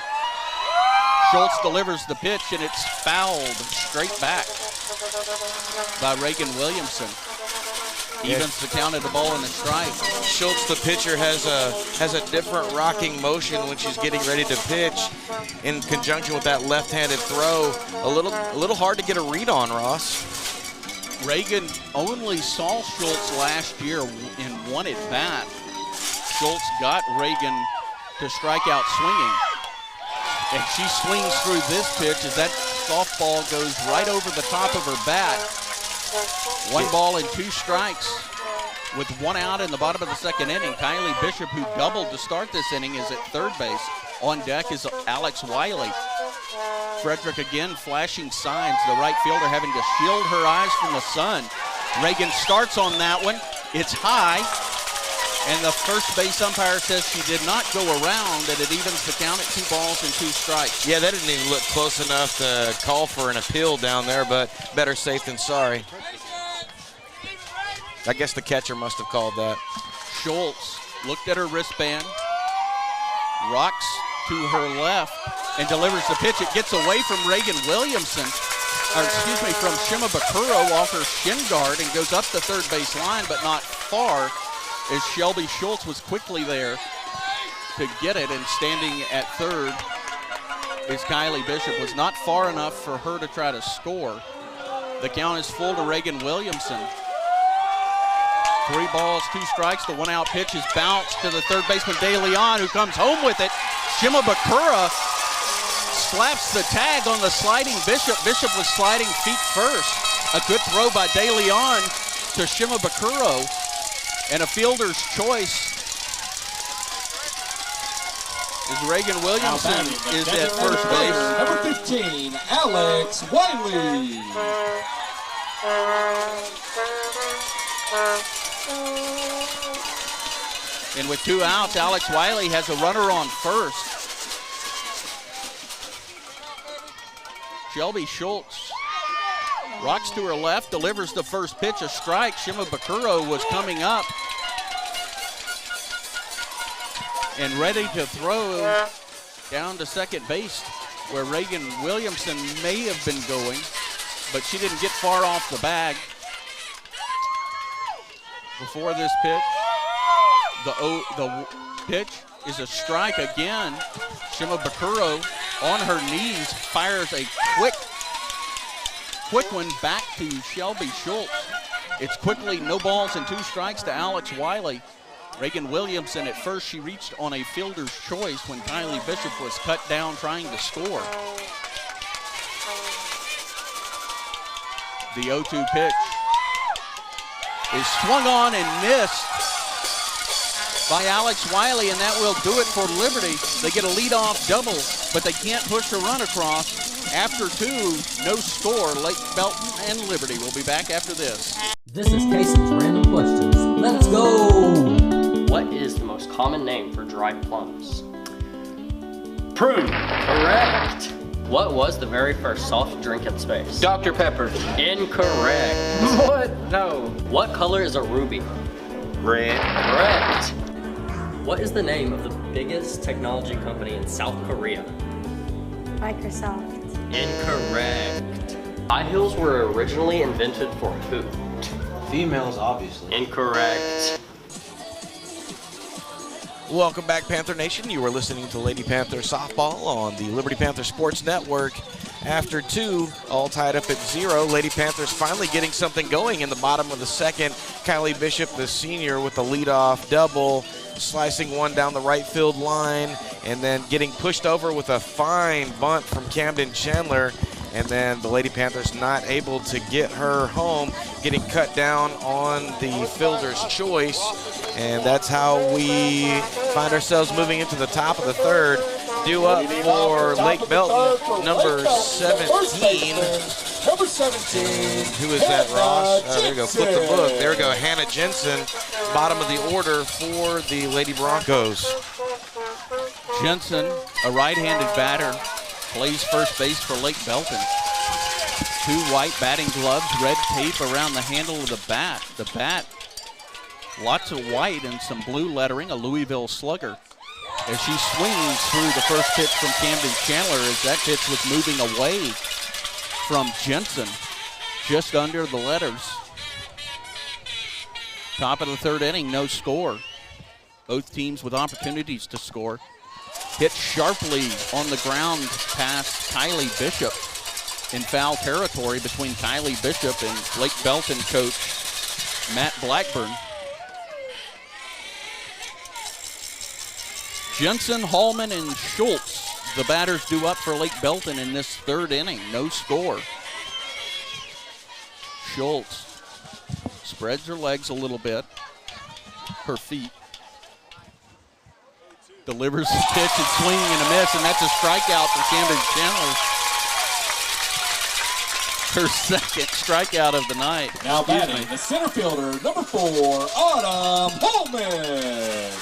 Schultz delivers the pitch, and it's fouled straight back by Reagan Williamson. Evens the count of the ball and the strike. Schultz, the pitcher, has a different rocking motion when she's getting ready to pitch in conjunction with that left-handed throw. A little hard to get a read on, Ross. Reagan only saw Schultz last year in one at bat. Schultz got Reagan to strike out swinging. And she swings through this pitch as that softball goes right over the top of her bat. 1 ball and 2 strikes with 1 out in the bottom of the second inning. Kylie Bishop, who doubled to start this inning, is at third base. On deck is Alex Wiley. Frederick again flashing signs. The right fielder having to shield her eyes from the sun. Reagan starts on that one. It's high, and the first base umpire says she did not go around, and it evens the count at 2 balls and 2 strikes. Yeah, that didn't even look close enough to call for an appeal down there, but better safe than sorry. I guess the catcher must have called that. Schultz looked at her wristband, rocks to her left, and delivers the pitch. It gets away from Reagan Williamson, from Shima Bakuro off her shin guard and goes up the third base line, but not far, as Shelby Schultz was quickly there to get it, and standing at third is Kylie Bishop. Was not far enough for her to try to score. The count is full to Reagan Williamson. 3 balls, 2 strikes. The 1-out pitch is bounced to the third baseman, De Leon, who comes home with it. Shima Bakura slaps the tag on the sliding Bishop. Bishop was sliding feet first. A good throw by De Leon to Shima Bakuro, and a fielder's choice is Reagan Williamson is at first base. Number 15, Alex Wiley. And with 2 outs, Alex Wiley has a runner on first. Shelby Schultz rocks to her left, delivers the first pitch, a strike. Shima Bakuro was coming up and ready to throw down to second base, where Reagan Williamson may have been going, but she didn't get far off the bag before this pitch. The pitch is a strike again. Shima Bakuro on her knees fires a quick one back to Shelby Schultz. It's quickly no balls and 2 strikes to Alex Wiley. Reagan Williamson at first, she reached on a fielder's choice when Kylie Bishop was cut down trying to score. The 0-2 pitch is swung on and missed by Alex Wiley, and that will do it for Liberty. They get a leadoff double, but they can't push a run across. After 2, no score. Lake Belton and Liberty will be back after this. This is Casey's Random Questions. Let's go! What is the most common name for dried plums? Prune. Correct. What was the very first soft drink in space? Dr. Pepper. Incorrect. What? No. What color is a ruby? Red. Correct. What is the name of the biggest technology company in South Korea? Microsoft. Incorrect. High heels were originally invented for who? Females, obviously. Incorrect. Welcome back, Panther Nation. You are listening to Lady Panther Softball on the Liberty Panther Sports Network. After 2, all tied up at 0, Lady Panthers finally getting something going in the bottom of the second. Kylie Bishop, the senior, with a leadoff double, slicing one down the right field line, and then getting pushed over with a fine bunt from Camden Chandler. And then the Lady Panthers not able to get her home, getting cut down on the fielder's choice. And that's how we find ourselves moving into the top of the third. Due up for Lake Belton, number 17. Number 17. Who is that, Ross? There we go, flip the book. There we go, Hannah Jensen, bottom of the order for the Lady Broncos. Jensen, a right-handed batter, plays first base for Lake Belton. 2 white batting gloves, red tape around the handle of the bat. The bat, lots of white and some blue lettering, a Louisville Slugger. As she swings through the first pitch from Camden Chandler, as that pitch was moving away from Jensen, just under the letters. Top of the third inning, no score. Both teams with opportunities to score. Hit sharply on the ground past Kylie Bishop in foul territory between Kylie Bishop and Lake Belton coach Matt Blackburn. Jensen, Hallman, and Schultz, the batters due up for Lake Belton in this third inning. No score. Schultz spreads her legs a little bit, her feet. Delivers the pitch and swinging and a miss, and that's a strikeout for Camden Chandler. her second strikeout of the night. Now batting, the center fielder, number 4, Autumn Holman.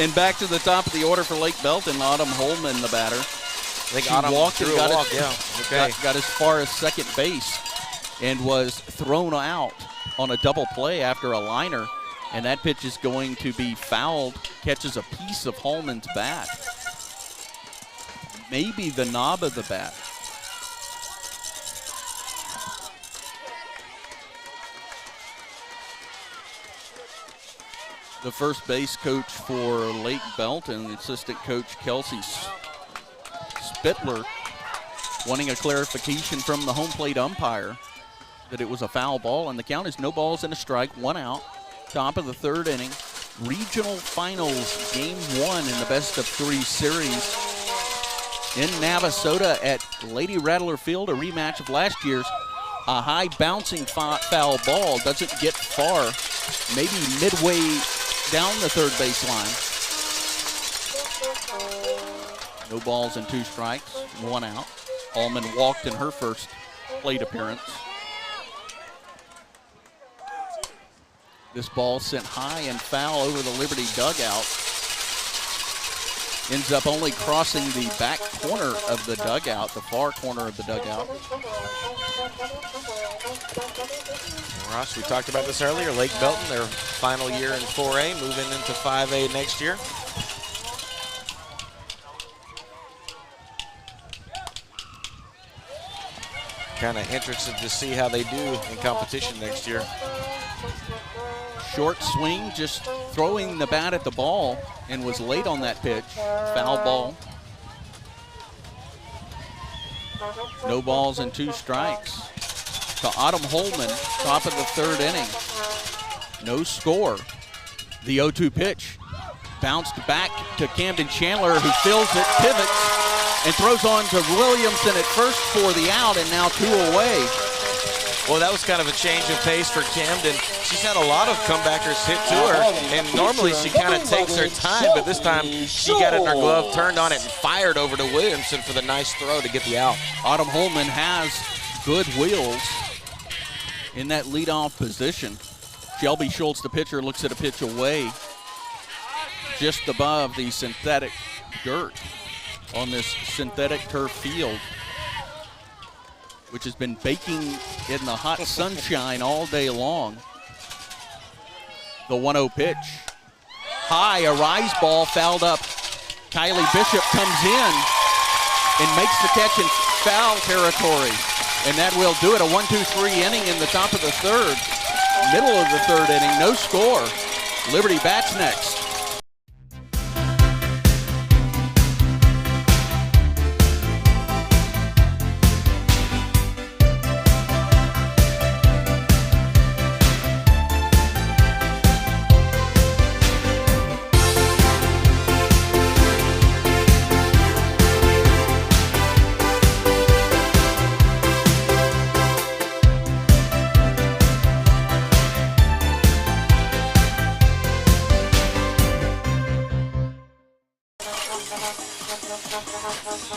And back to the top of the order for Lake Belton, Autumn Holman, the batter. I think She Autumn walked and drew got a walk, yeah. Okay. got as far as second base and was thrown out on a double play after a liner. And that pitch is going to be fouled, catches a piece of Holman's bat. Maybe the knob of the bat. The first base coach for Lake Belton, assistant coach Kelsey Spittler, wanting a clarification from the home plate umpire that it was a foul ball, and the count is no balls and a strike, 1 out. Top of the third inning. Regional Finals, Game 1 in the best-of-3 series in Navasota at Lady Rattler Field, a rematch of last year's. A high bouncing foul ball doesn't get far, maybe midway down the third baseline. No balls and 2 strikes, 1 out. Allman walked in her first plate appearance. This ball sent high and foul over the Liberty dugout. Ends up only crossing the back corner of the dugout, the far corner of the dugout. Ross, we talked about this earlier. Lake Belton, their final year in 4A, moving into 5A next year. Kind of interested to see how they do in competition next year. Short swing, just throwing the bat at the ball, and was late on that pitch. Foul ball. No balls and 2 strikes. To Autumn Holman, top of the third inning. No score. The 0-2 pitch bounced back to Camden Chandler, who fills it, pivots, and throws on to Williamson at first for the out, and now 2 away. Well, that was kind of a change of pace for Camden. She's had a lot of comebackers hit to her, and normally she kind of takes her time, but this time she got it in her glove, turned on it, and fired over to Williamson for the nice throw to get the out. Autumn Holman has good wheels in that leadoff position. Shelby Schultz, the pitcher, looks at a pitch away just above the synthetic dirt on this synthetic turf field, which has been baking in the hot sunshine all day long. The 1-0 pitch. High, a rise ball fouled up. Kylie Bishop comes in and makes the catch in foul territory. And that will do it. A 1-2-3 inning in the top of the third. Middle of the third inning, no score. Liberty bats next.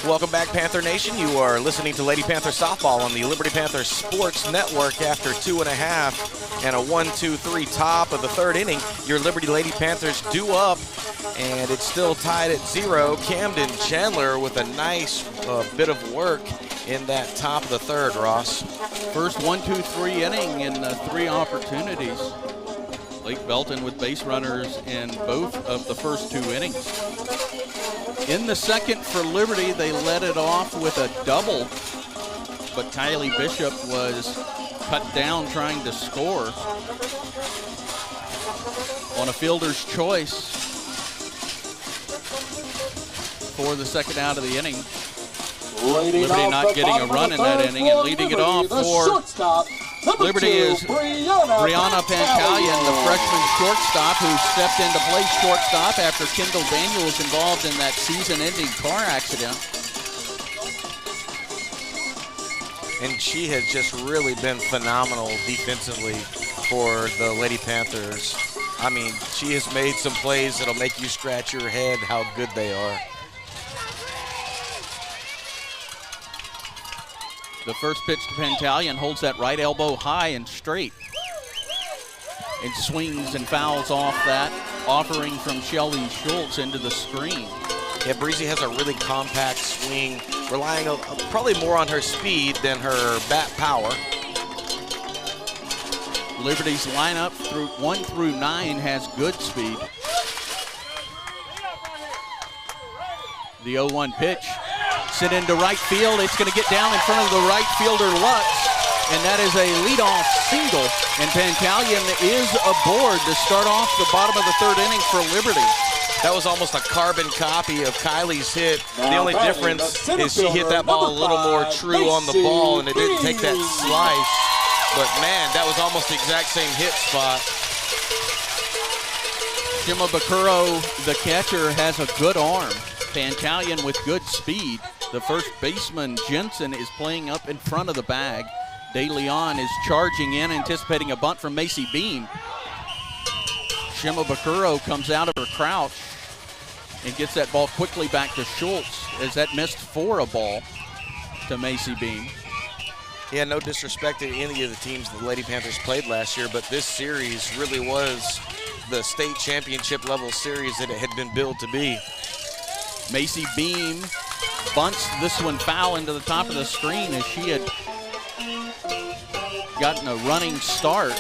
Welcome back, Panther Nation. You are listening to Lady Panther Softball on the Liberty Panther Sports Network after 2.5 and a 1-2-3 top of the third inning. Your Liberty Lady Panthers due up, and it's still tied at 0. Camden Chandler with a nice bit of work in that top of the third, Ross. First 1-2-3 inning in 3 opportunities. Lake Belton with base runners in both of the first 2 innings. In the second for Liberty, they led it off with a double, but Kylie Bishop was cut down trying to score on a fielder's choice for the second out of the inning. Liberty not getting a run in that inning, and leading it off for Liberty is Brianna Pantalian, the freshman shortstop who stepped into play shortstop after Kendall Daniel was involved in that season-ending car accident. And she has just really been phenomenal defensively for the Lady Panthers. I mean, she has made some plays that'll make you scratch your head how good they are. The first pitch to Pantalian holds that right elbow high and straight. And swings and fouls off that, offering from Shelby Schultz into the screen. Yeah, Breezy has a really compact swing, relying probably more on her speed than her bat power. Liberty's lineup through 1 through 9 has good speed. The 0-1 pitch, sent into right field. It's going to get down in front of the right fielder Lux, and that is a leadoff single. And Pantalian is aboard to start off the bottom of the third inning for Liberty. That was almost a carbon copy of Kylie's hit. The only difference is she hit that ball a little more true on the ball, and it didn't take that slice. But man, that was almost the exact same hit spot. Shima Bakuro, the catcher, has a good arm. Pantalian with good speed. The first baseman, Jensen, is playing up in front of the bag. De Leon is charging in, anticipating a bunt from Macy Beam. Shima Bakuro comes out of her crouch and gets that ball quickly back to Schultz, as that missed for a ball to Macy Beam. Yeah, no disrespect to any of the teams the Lady Panthers played last year, but this series really was the state championship level series that it had been billed to be. Macy Beam bunts this one foul into the top of the screen as she had gotten a running start.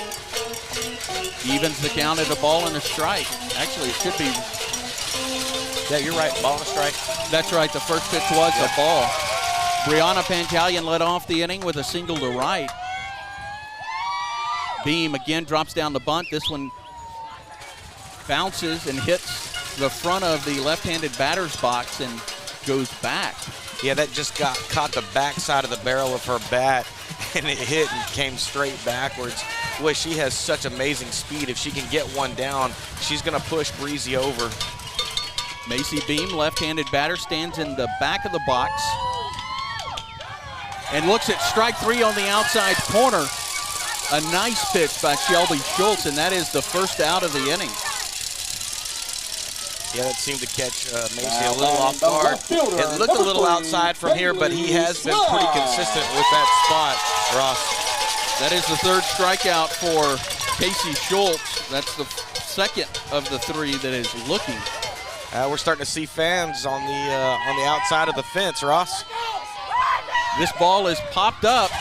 Evens the count at a ball and a strike. Actually, it should be. Yeah, you're right, ball and a strike. That's right, the first pitch was a ball. Brianna Pantalian led off the inning with a single to right. Beam again drops down the bunt. This one bounces and hits the front of the left-handed batter's box and goes back. Yeah, that just caught the backside of the barrel of her bat, and it hit and came straight backwards. Boy, she has such amazing speed. If she can get one down, she's going to push Breezy over. Macy Beam, left-handed batter, stands in the back of the box and looks at strike 3 on the outside corner. A nice pitch by Shelby Schultz, and that is the first out of the inning. Yeah, that seemed to catch Macy a little off guard. It looked a little outside from here, but he has been pretty consistent with that spot, Ross. That is the third strikeout for Casey Schultz. That's the second of the 3 that is looking. We're starting to see fans on the outside of the fence, Ross. This ball is popped up.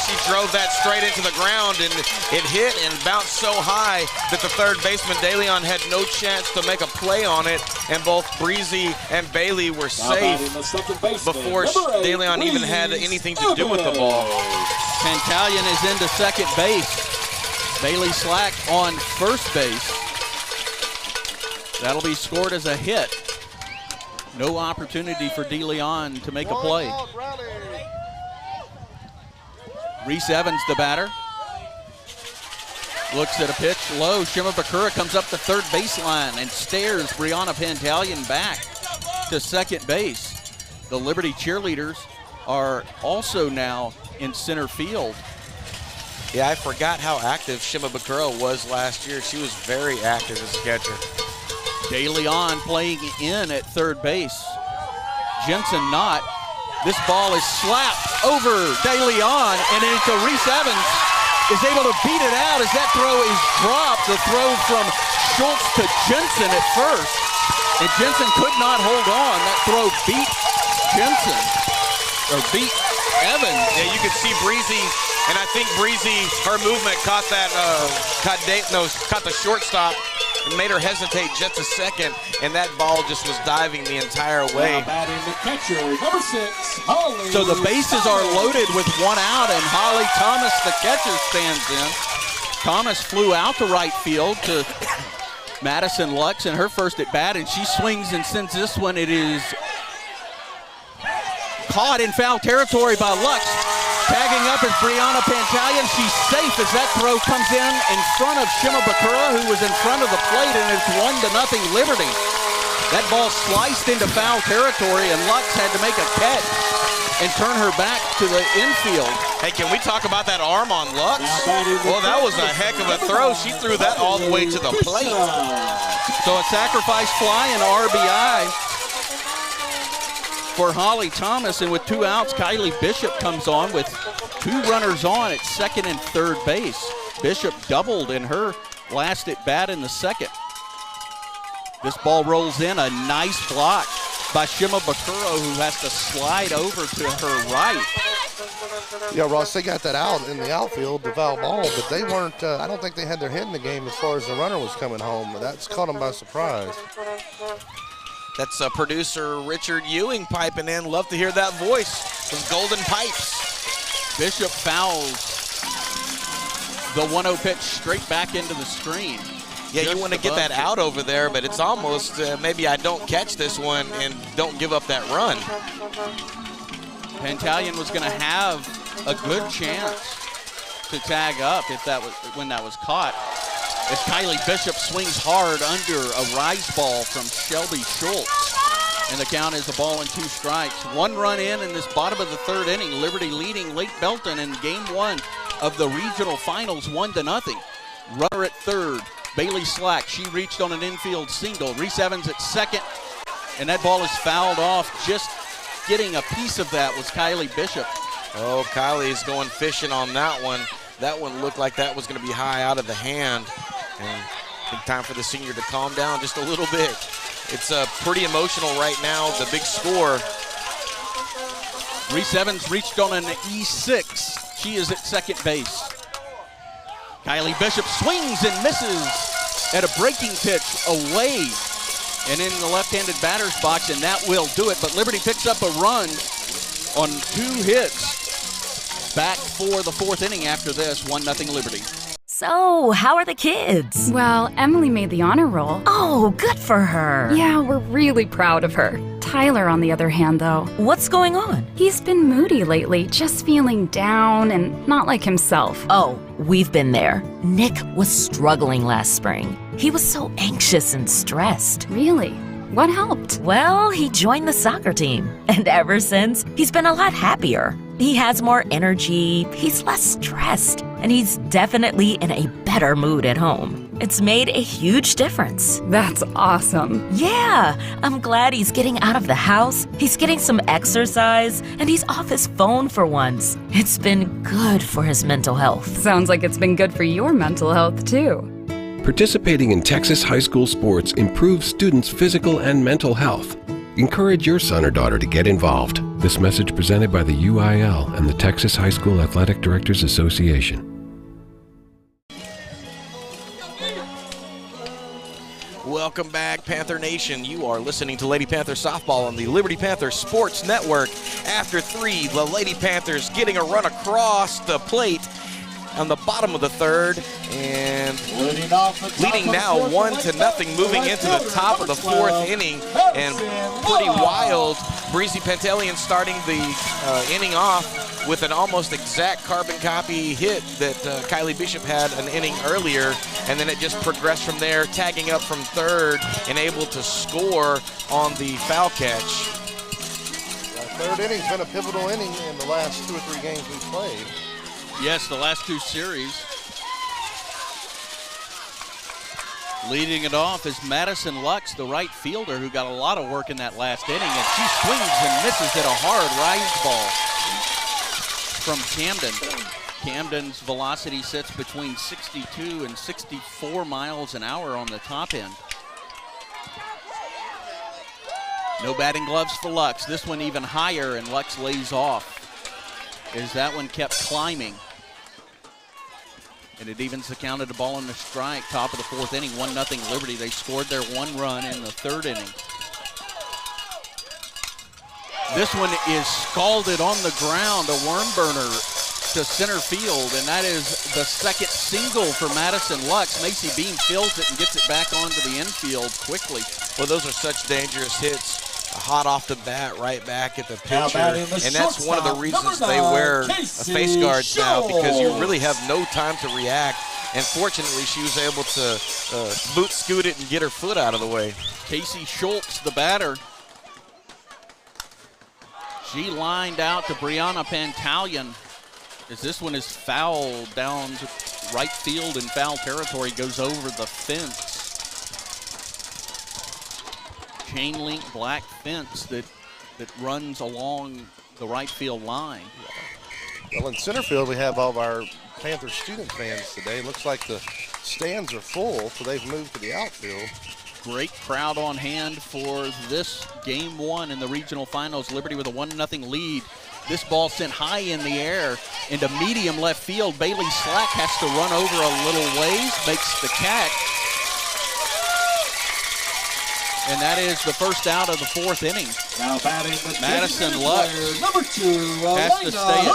She drove that straight into the ground, and it hit and bounced so high that the third baseman, De Leon, had no chance to make a play on it, and both Breezy and Bailey were safe before De Leon even had anything to do with the ball. Pantalian is into second base. Bailey Slack on first base. That'll be scored as a hit. No opportunity for De Leon to make a play. Reese Evans, the batter. Looks at a pitch low. Shima Bakura comes up the third baseline and stares Brianna Pantalian back to second base. The Liberty cheerleaders are also now in center field. Yeah, I forgot how active Shima Bakura was last year. She was very active as a catcher. De Leon playing in at third base. Jensen not. This ball is slapped over De Leon and into Reese Evans. Is able to beat it out as that throw is dropped. The throw from Schultz to Jensen at first. And Jensen could not hold on. That throw beat Jensen, or beat Evans. Yeah, you could see Breezy, and I think Breezy, her movement caught that, caught the shortstop and made her hesitate just a second, and that ball just was diving the entire way. Batting the catcher, number 6, Holly. So the bases are loaded with one out, and Holly Thomas, the catcher, stands in. Thomas flew out to right field to Madison Lux in her first at bat, and she swings and sends this one. It is caught in foul territory by Lux. Tagging up is Brianna Pantalian. She's safe as that throw comes in front of Shima Bakura, who was in front of the plate, and it's 1-0 Liberty. That ball sliced into foul territory, and Lux had to make a catch and turn her back to the infield. Hey, can we talk about that arm on Lux? Well, that was a heck of a throw. She threw that all the way to the plate. So a sacrifice fly and RBI for Holly Thomas, and with 2 outs, Kylie Bishop comes on with 2 runners on at second and third base. Bishop doubled in her last at bat in the second. This ball rolls in, a nice block by Shima Bakuro, who has to slide over to her right. Yeah, Ross, they got that out in the outfield, the foul ball, but they weren't, I don't think they had their head in the game as far as the runner was coming home. That's caught them by surprise. That's producer Richard Ewing piping in. Love to hear that voice. Those golden pipes. Bishop fouls the 1-0 pitch straight back into the screen. Yeah, you want to get that out over there, but it's almost maybe I don't catch this one and don't give up that run. Pantalian was going to have a good chance to tag up if that was when that was caught. As Kylie Bishop swings hard under a rise ball from Shelby Schultz. And the count is a ball and 2 strikes. 1 run in this bottom of the third inning. Liberty leading Lake Belton in game 1 of the regional finals 1-0. Runner at third, Bailey Slack. She reached on an infield single. Reese Evans at second. And that ball is fouled off. Just getting a piece of that was Kylie Bishop. Oh, Kylie's going fishing on that one. That one looked like that was going to be high out of the hand. And I think time for the senior to calm down just a little bit. It's pretty emotional right now, the big score. Reese Evans reached on an E6. She is at second base. Kylie Bishop swings and misses at a breaking pitch away and in the left-handed batter's box, and that will do it. But Liberty picks up a run on 2 hits back for the 4th inning after this. 1-0 Liberty. So, how are the kids? Well, Emily made the honor roll. Oh, good for her. Yeah, we're really proud of her. Tyler, on the other hand, though. What's going on? He's been moody lately, just feeling down and not like himself. Oh, we've been there. Nick was struggling last spring. He was so anxious and stressed. Really? What helped? Well, he joined the soccer team. And ever since, he's been a lot happier. He has more energy, he's less stressed, and he's definitely in a better mood at home. It's made a huge difference. That's awesome. Yeah, I'm glad he's getting out of the house, he's getting some exercise, and he's off his phone for once. It's been good for his mental health. Sounds like it's been good for your mental health, too. Participating in Texas high school sports improves students' physical and mental health. Encourage your son or daughter to get involved. This message presented by the UIL and the Texas High School Athletic Directors Association. Welcome back, Panther Nation. You are listening to Lady Panther Softball on the Liberty Panther Sports Network. After 3, the Lady Panthers getting a run across the plate on the bottom of the 3rd, and leading now 1-0, moving into the top of the 4th inning, and pretty wild. Breezy Pantalian starting the inning off with an almost exact carbon copy hit that Kylie Bishop had an inning earlier, and then it just progressed from there, tagging up from 3rd and able to score on the foul catch. The 3rd inning's been a pivotal inning in the last 2 or 3 games we've played. Yes, the last 2 series. Leading it off is Madison Lux, the right fielder, who got a lot of work in that last inning, and she swings and misses at a hard rise ball from Camden. Camden's velocity sits between 62 and 64 miles an hour on the top end. No batting gloves for Lux. This one even higher, and Lux lays off as that one kept climbing. And it evens the count at a ball and a strike. Top of the 4th inning, 1-0 Liberty. They scored their 1 run in the 3rd inning. This one is scalded on the ground, a worm burner to center field, and that is the 2nd single for Madison Lux. Macy Beam fills it and gets it back onto the infield quickly. Well, those are such dangerous hits. Hot off the bat, right back at the pitcher, and that's one of the reasons they wear face guards now, because you really have no time to react, and fortunately she was able to boot scoot it and get her foot out of the way. Casey Schultz, the batter. She lined out to Brianna Pantalian as this one is fouled down to right field in foul territory, goes over the fence. Chain link black fence that that runs along the right field line. Well, in center field, we have all of our Panther student fans today. Looks like the stands are full, so they've moved to the outfield. Great crowd on hand for this game one in the regional finals. Liberty with a 1-0 lead. This ball sent high in the air into medium left field. Bailey Slack has to run over a little ways, makes the catch. And that is the first out of the fourth inning. Now batting the Madison Lux number 2, has to stay at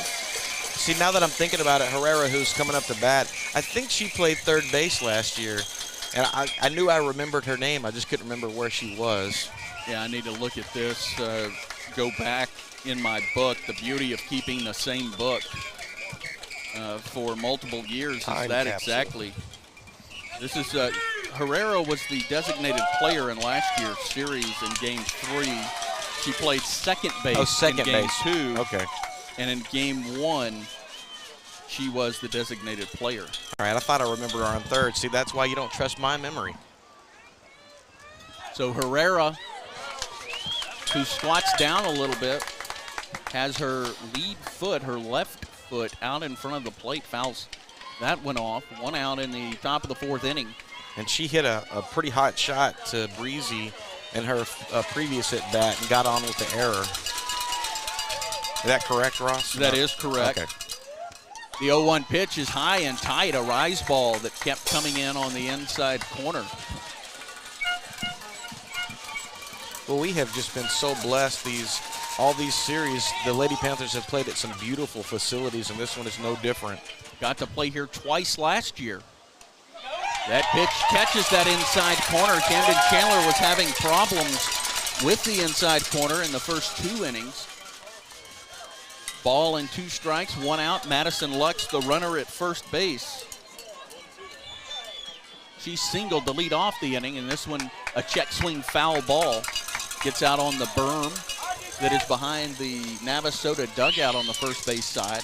first. See, now that I'm thinking about it, Herrera, who's coming up to bat, I think she played third base last year. And I knew I remembered her name. I just couldn't remember where she was. Yeah, I need to look at this, go back in my book. The beauty of keeping the same book for multiple years is Time that capsule. exactly. This is Herrera was the designated player in last year's series in Game 3. She played second base in Game 2. Okay. And in Game 1, she was the designated player. All right, I thought I remembered her on third. See, that's why you don't trust my memory. So Herrera, who squats down a little bit, has her lead foot, her left foot, out in front of the plate. Fouls that one off. 1 out in the top of the fourth inning. And she hit a pretty hot shot to Breezy in her previous at bat and got on with the error. Is that correct, Ross? That is correct. Okay. The 0-1 pitch is high and tight, a rise ball that kept coming in on the inside corner. Well, we have just been so blessed all these series. The Lady Panthers have played at some beautiful facilities, and this one is no different. Got to play here twice last year. That pitch catches that inside corner. Camden Chandler was having problems with the inside corner in the first 2 innings. Ball and 2 strikes, 1 out. Madison Lux, the runner at first base. She singled to lead off the inning, and this one, a check swing foul ball. Gets out on the berm that is behind the Navasota dugout on the first base side.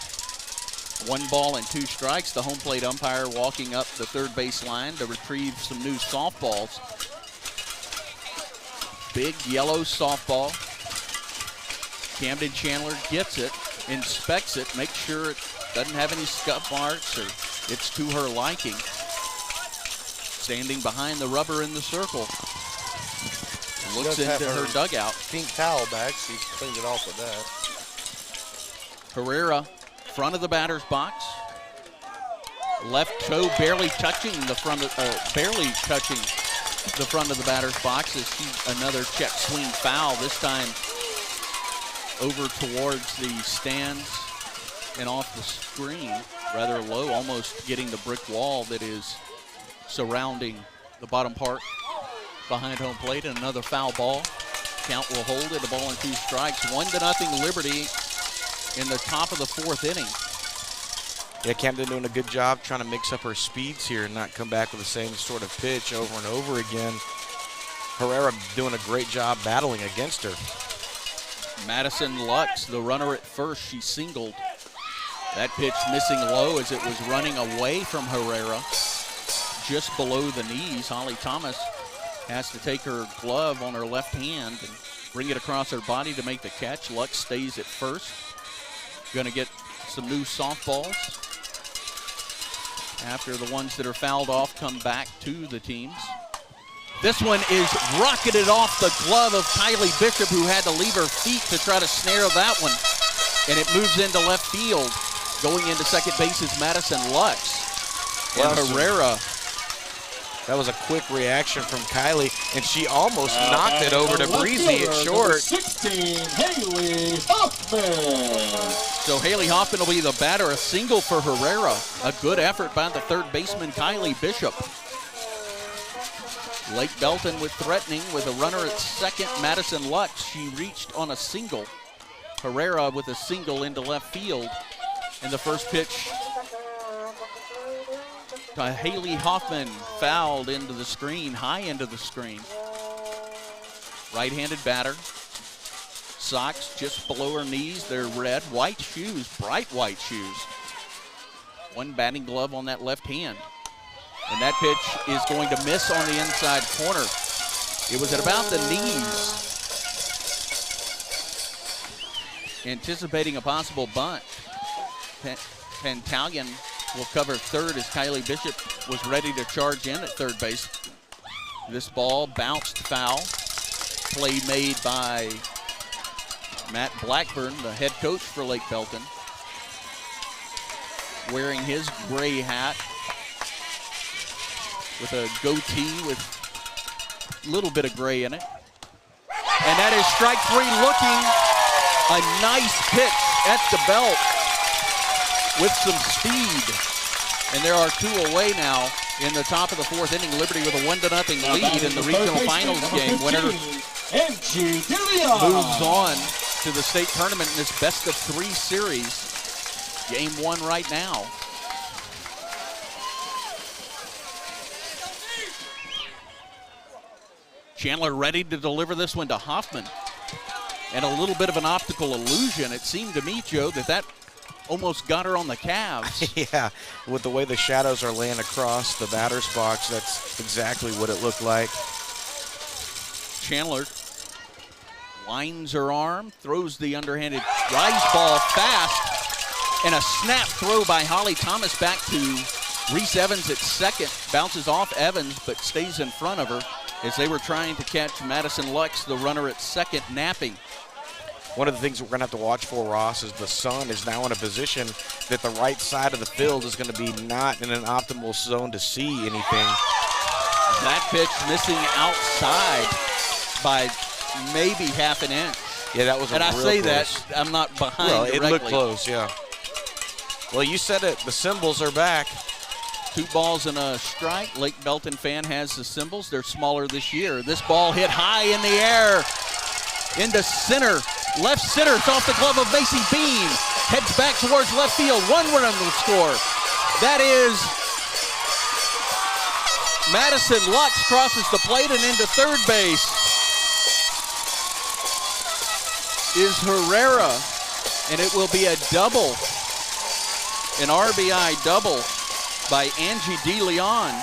1 ball and 2 strikes. The home plate umpire walking up the third base line to retrieve some new softballs. Big yellow softball. Camden Chandler gets it, inspects it, makes sure it doesn't have any scuff marks or it's to her liking. Standing behind the rubber in the circle. Looks into her dugout. Pink towel back. She's cleaned it off with that. Herrera, front of the batter's box. Left toe barely touching the front of the batter's box as another check swing foul. This time over towards the stands and off the screen, rather low, almost getting the brick wall that is surrounding the bottom part behind home plate. And another foul ball. Count will hold it, a ball and 2 strikes. 1-0 Liberty in the top of the fourth inning. Yeah, Camden doing a good job trying to mix up her speeds here and not come back with the same sort of pitch over and over again. Herrera doing a great job battling against her. Madison Lux, the runner at first, she singled. That pitch missing low as it was running away from Herrera, just below the knees. Holly Thomas has to take her glove on her left hand and bring it across her body to make the catch. Lux stays at first. Going to get some new softballs after the ones that are fouled off come back to the teams. This one is rocketed off the glove of Kylie Bishop, who had to leave her feet to try to snare that one. And it moves into left field. Going into second base is Madison Lux. And Herrera. That was a quick reaction from Kylie, and she almost knocked it over to Breezy at short. 16, Haley Hoffman. So Haley Hoffman will be the batter, a single for Herrera. A good effort by the third baseman, Kylie Bishop. Lake Belton with threatening with a runner at second, Madison Lux. She reached on a single. Herrera with a single into left field. And the first pitch to Haley Hoffman, fouled into the screen, high into the screen. Right-handed batter. Socks just below her knees. They're red. White shoes, bright white shoes. 1 batting glove on that left hand. And that pitch is going to miss on the inside corner. It was at about the knees anticipating a possible bunt. Pantalion will cover third as Kylie Bishop was ready to charge in at third base. This ball bounced foul. Play made by Matt Blackburn, the head coach for Lake Belton, wearing his gray hat with a goatee with a little bit of gray in it. And that is strike three, looking a nice pitch at the belt with some speed. And there are two away now in the top of the fourth inning. Liberty with a 1-0 lead in the regional finals game. Winner moves on to the state tournament in this best of three series. Game one right now. Chandler ready to deliver this one to Hoffman. And a little bit of an optical illusion. It seemed to me, Joe, that almost got her on the calves. Yeah, with the way the shadows are laying across the batter's box, that's exactly what it looked like. Chandler winds her arm, throws the underhanded rise ball fast, and a snap throw by Holly Thomas back to Reese Evans at second. Bounces off Evans, but stays in front of her as they were trying to catch Madison Lux, the runner at second, napping. One of the things we're going to have to watch for, Ross, is the sun is now in a position that the right side of the field is going to be not in an optimal zone to see anything. That pitch missing outside by maybe half an inch. Yeah, that was a and real I say close. that, I'm not behind Well, directly. it looked close, yeah. Well, you said it. The symbols are back. 2 balls and a strike. Lake Belton fan has the symbols. They're smaller this year. This ball hit high in the air into center. Left center. It's off the glove of Macy Beam. Heads back towards left field. One run will score. That is Madison Lux crosses the plate and into third base is Herrera. And it will be a double, an RBI double by Angie DeLeon.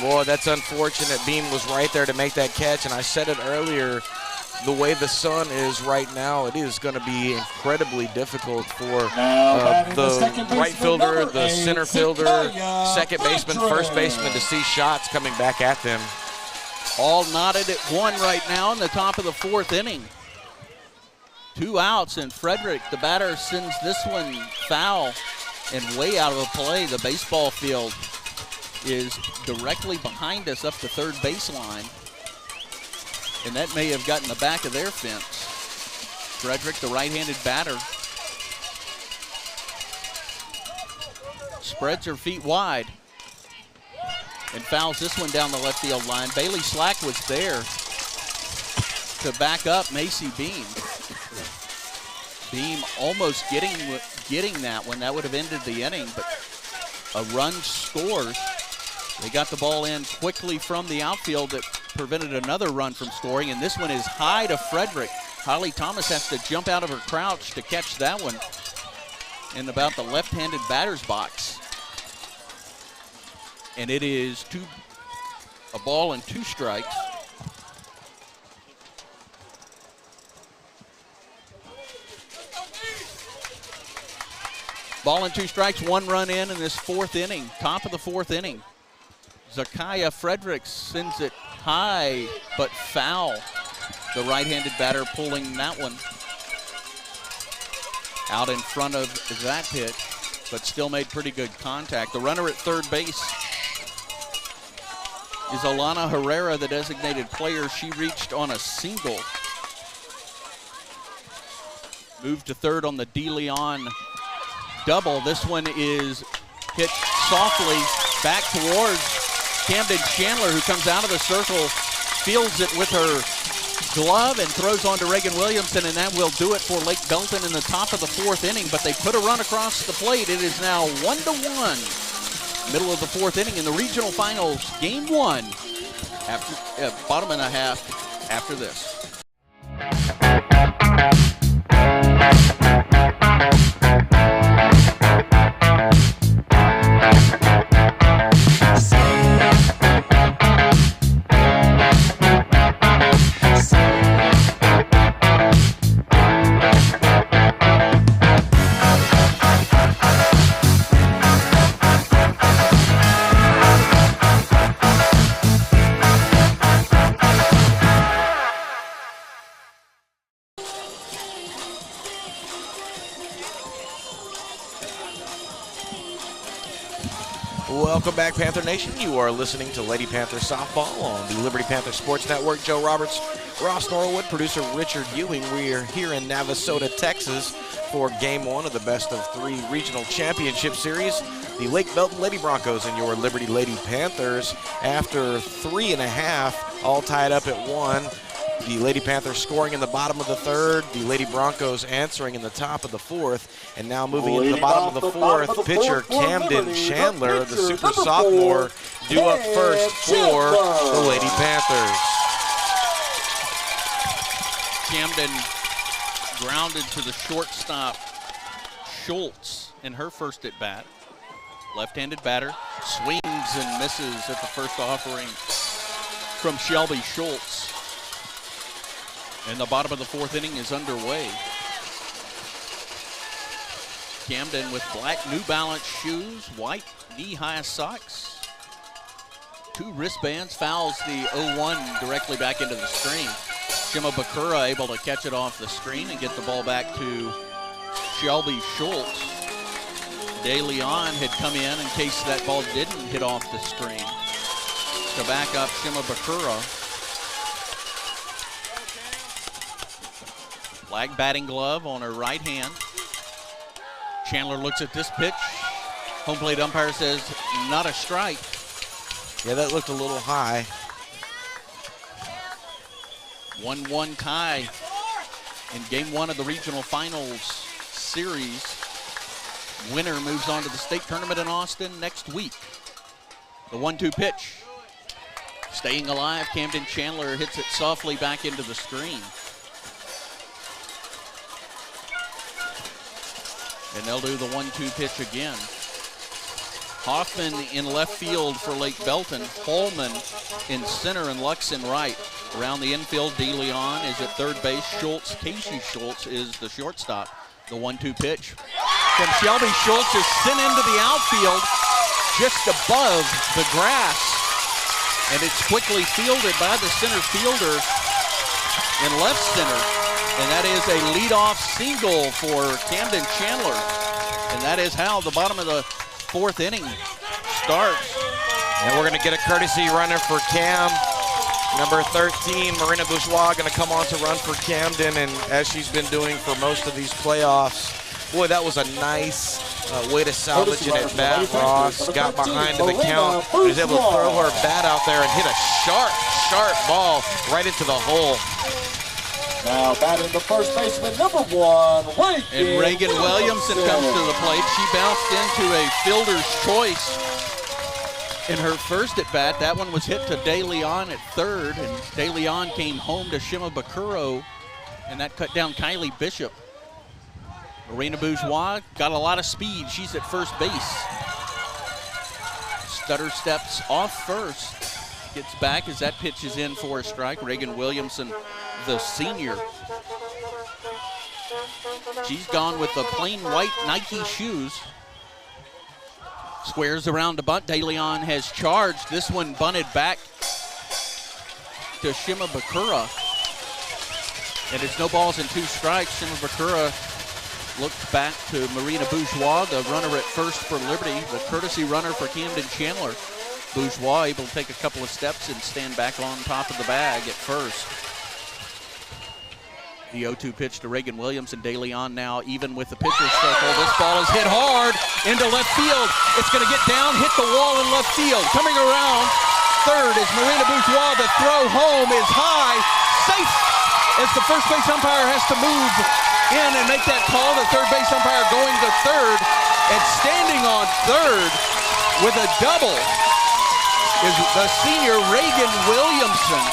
Boy, that's unfortunate. Beam was right there to make that catch, and I said it earlier, the way the sun is right now, it is going to be incredibly difficult for the right fielder, the center fielder, second baseman, first baseman to see shots coming back at them. All knotted at 1 right now in the top of the fourth inning. 2 outs, and Frederick, the batter, sends this one foul and way out of play. The baseball field is directly behind us up the third baseline, and that may have gotten the back of their fence. Frederick, the right-handed batter, spreads her feet wide and fouls this one down the left field line. Bailey Slack was there to back up Macy Beam. Beam almost getting that one. That would have ended the inning, but a run scores. They got the ball in quickly from the outfield that prevented another run from scoring, and this one is high to Frederick. Holly Thomas has to jump out of her crouch to catch that one in about the left-handed batter's box. And it is a ball and 2 strikes. Ball and 2 strikes, 1 run in this fourth inning, top of the fourth inning. Zakaya Fredericks sends it high, but foul. The right-handed batter pulling that one out in front of that pitch, but still made pretty good contact. The runner at third base is Elena Herrera, the designated player. She reached on a single. Moved to third on the DeLeon double. This one is hit softly back towards Camden Chandler, who comes out of the circle, fields it with her glove and throws on to Reagan Williamson, and that will do it for Lake Belton in the top of the fourth inning. But they put a run across the plate. It is now 1-1. Middle of the fourth inning in the regional finals, game 1. After bottom and a half after this. Welcome back, Panther Nation. You are listening to Lady Panther Softball on the Liberty Panther Sports Network. Joe Roberts, Ross Norwood, producer Richard Ewing. We are here in Navasota, Texas for Game 1 of the Best of 3 Regional Championship Series. The Lake Belton Lady Broncos and your Liberty Lady Panthers, after 3.5, all tied up at 1. The Lady Panthers scoring in the bottom of the 3rd. The Lady Broncos answering in the top of the 4th. And now moving into the bottom of the 4th, pitcher Camden Chandler, the super sophomore, due up first for the Lady Panthers. Camden grounded to the shortstop Schultz in her first at bat. Left-handed batter, swings and misses at the first offering from Shelby Schultz. And the bottom of the 4th inning is underway. Camden with black New Balance shoes, white knee-high socks, 2 wristbands, fouls the 0-1 directly back into the screen. Shima Bakura able to catch it off the screen and get the ball back to Shelby Schultz. De Leon had come in case that ball didn't hit off the screen to back up Shima Bakura. Black batting glove on her right hand. Chandler looks at this pitch. Home plate umpire says not a strike. Yeah, that looked a little high. 1-1 tie in Game 1 of the Regional Finals Series. Winner moves on to the state tournament in Austin next week. The 1-2 pitch. Staying alive, Camden Chandler hits it softly back into the screen. And they'll do the 1-2 pitch again. Hoffman in left field for Lake Belton. Holman in center and Lux in right. Around the infield, De Leon is at third base. Casey Schultz is the shortstop. The 1-2 pitch from Shelby Schultz is sent into the outfield just above the grass. And it's quickly fielded by the center fielder in left center. And that is a leadoff single for Camden Chandler. And that is how the bottom of the 4th inning starts. And we're going to get a courtesy runner for Cam. Number 13, Marina Bourgeois, going to come on to run for Camden. And as she's been doing for most of these playoffs, boy, that was a nice way to salvage it at bat. Ross got behind in the count. Was able to throw her bat out there and hit a sharp ball right into the hole. Now batting the first baseman, number 1, Reagan. And Reagan Williamson comes to the plate. She bounced into a fielder's choice in her first at bat. That one was hit to De Leon at third, and De Leon came home to Shima Bakuro, and that cut down Kylie Bishop. Marina Bourgeois got a lot of speed. She's at first base. Stutter steps off first. Gets back as that pitch is in for a strike. Reagan Williamson, the senior. She's gone with the plain white Nike shoes. Squares around to bunt. De Leon has charged. This one bunted back to Shima Bakura. And it's no balls and 2 strikes. Shima Bakura looks back to Marina Bourgeois, the runner at first for Liberty, the courtesy runner for Camden Chandler. Bourgeois able to take a couple of steps and stand back on top of the bag at first. The 0-2 pitch to Reagan Williamson. De Leon now even with the pitcher's circle. This ball is hit hard into left field. It's going to get down, hit the wall in left field. Coming around third is Marina Bourgeois. The throw home is high. Safe as the first base umpire has to move in and make that call. The third base umpire going to third. And standing on third with a double is the senior Reagan Williamson.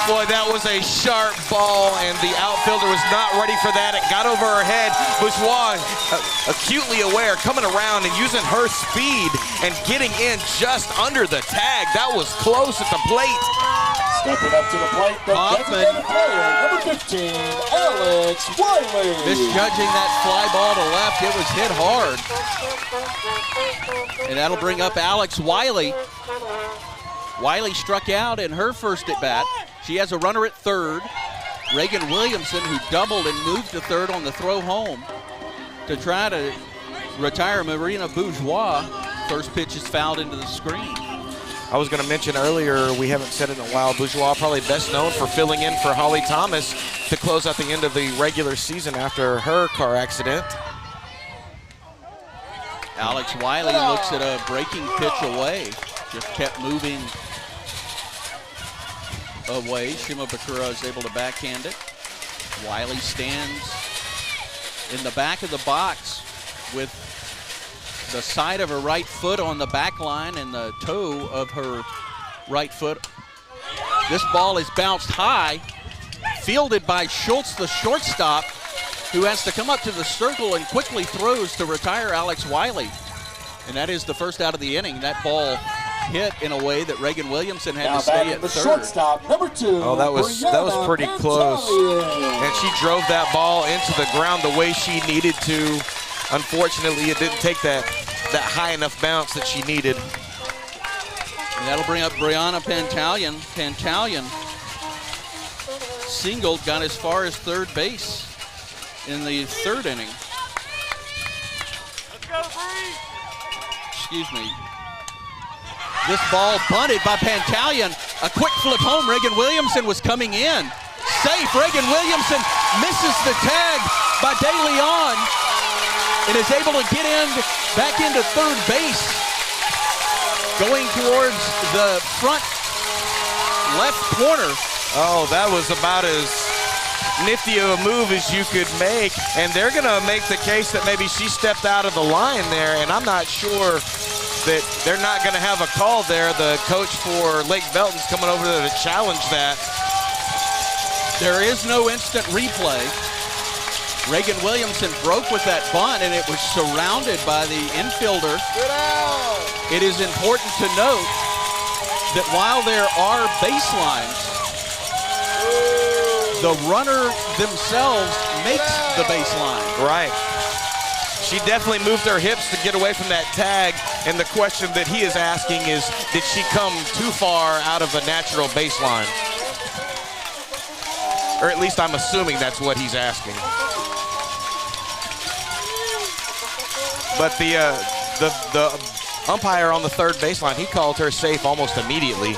Boy, that was a sharp ball, and the outfielder was not ready for that. It got over her head. Bourgeois, acutely aware, coming around and using her speed and getting in just under the tag. That was close at the plate. Stepping up to the plate, the designated player, number 15, Alex Wiley. Misjudging that fly ball to left. It was hit hard. And that'll bring up Alex Wiley. Wiley struck out in her first at bat. She has a runner at third. Reagan Williamson, who doubled and moved to third on the throw home to try to retire Marina Bourgeois. First pitch is fouled into the screen. I was going to mention earlier, we haven't said it in a while, Bourgeois probably best known for filling in for Holly Thomas to close out the end of the regular season after her car accident. Alex Wiley looks at a breaking pitch away. Just kept moving away. Shimabukuro is able to backhand it. Wiley stands in the back of the box with the side of her right foot on the back line and the toe of her right foot. This ball is bounced high, fielded by Schultz, the shortstop, who has to come up to the circle and quickly throws to retire Alex Wiley. And that is the first out of the inning. That ball hit in a way that Reagan Williamson had to stay at the third. Shortstop, number 2. Oh, that was pretty close. And she drove that ball into the ground the way she needed to. Unfortunately, it didn't take that high enough bounce that she needed. And that'll bring up Brianna Pantalian. Pantalian singled, got as far as third base in the third inning. Excuse me. This ball bunted by Pantalian. A quick flip home. Reagan Williamson was coming in. Safe. Reagan Williamson misses the tag by De Leon and is able to get back into third base. Going towards the front left corner. Oh, that was about as nifty of a move as you could make. And they're going to make the case that maybe she stepped out of the line there. And I'm not sure that they're not going to have a call there. The coach for Lake Belton's coming over there to challenge that. There is no instant replay. Reagan Williamson broke with that bunt, and it was surrounded by the infielder. It is important to note that while there are baselines, the runner themselves makes the baseline. Right. She definitely moved her hips to get away from that tag, and the question that he is asking is, did she come too far out of a natural baseline? Or at least I'm assuming that's what he's asking. But the umpire on the third baseline, he called her safe almost immediately.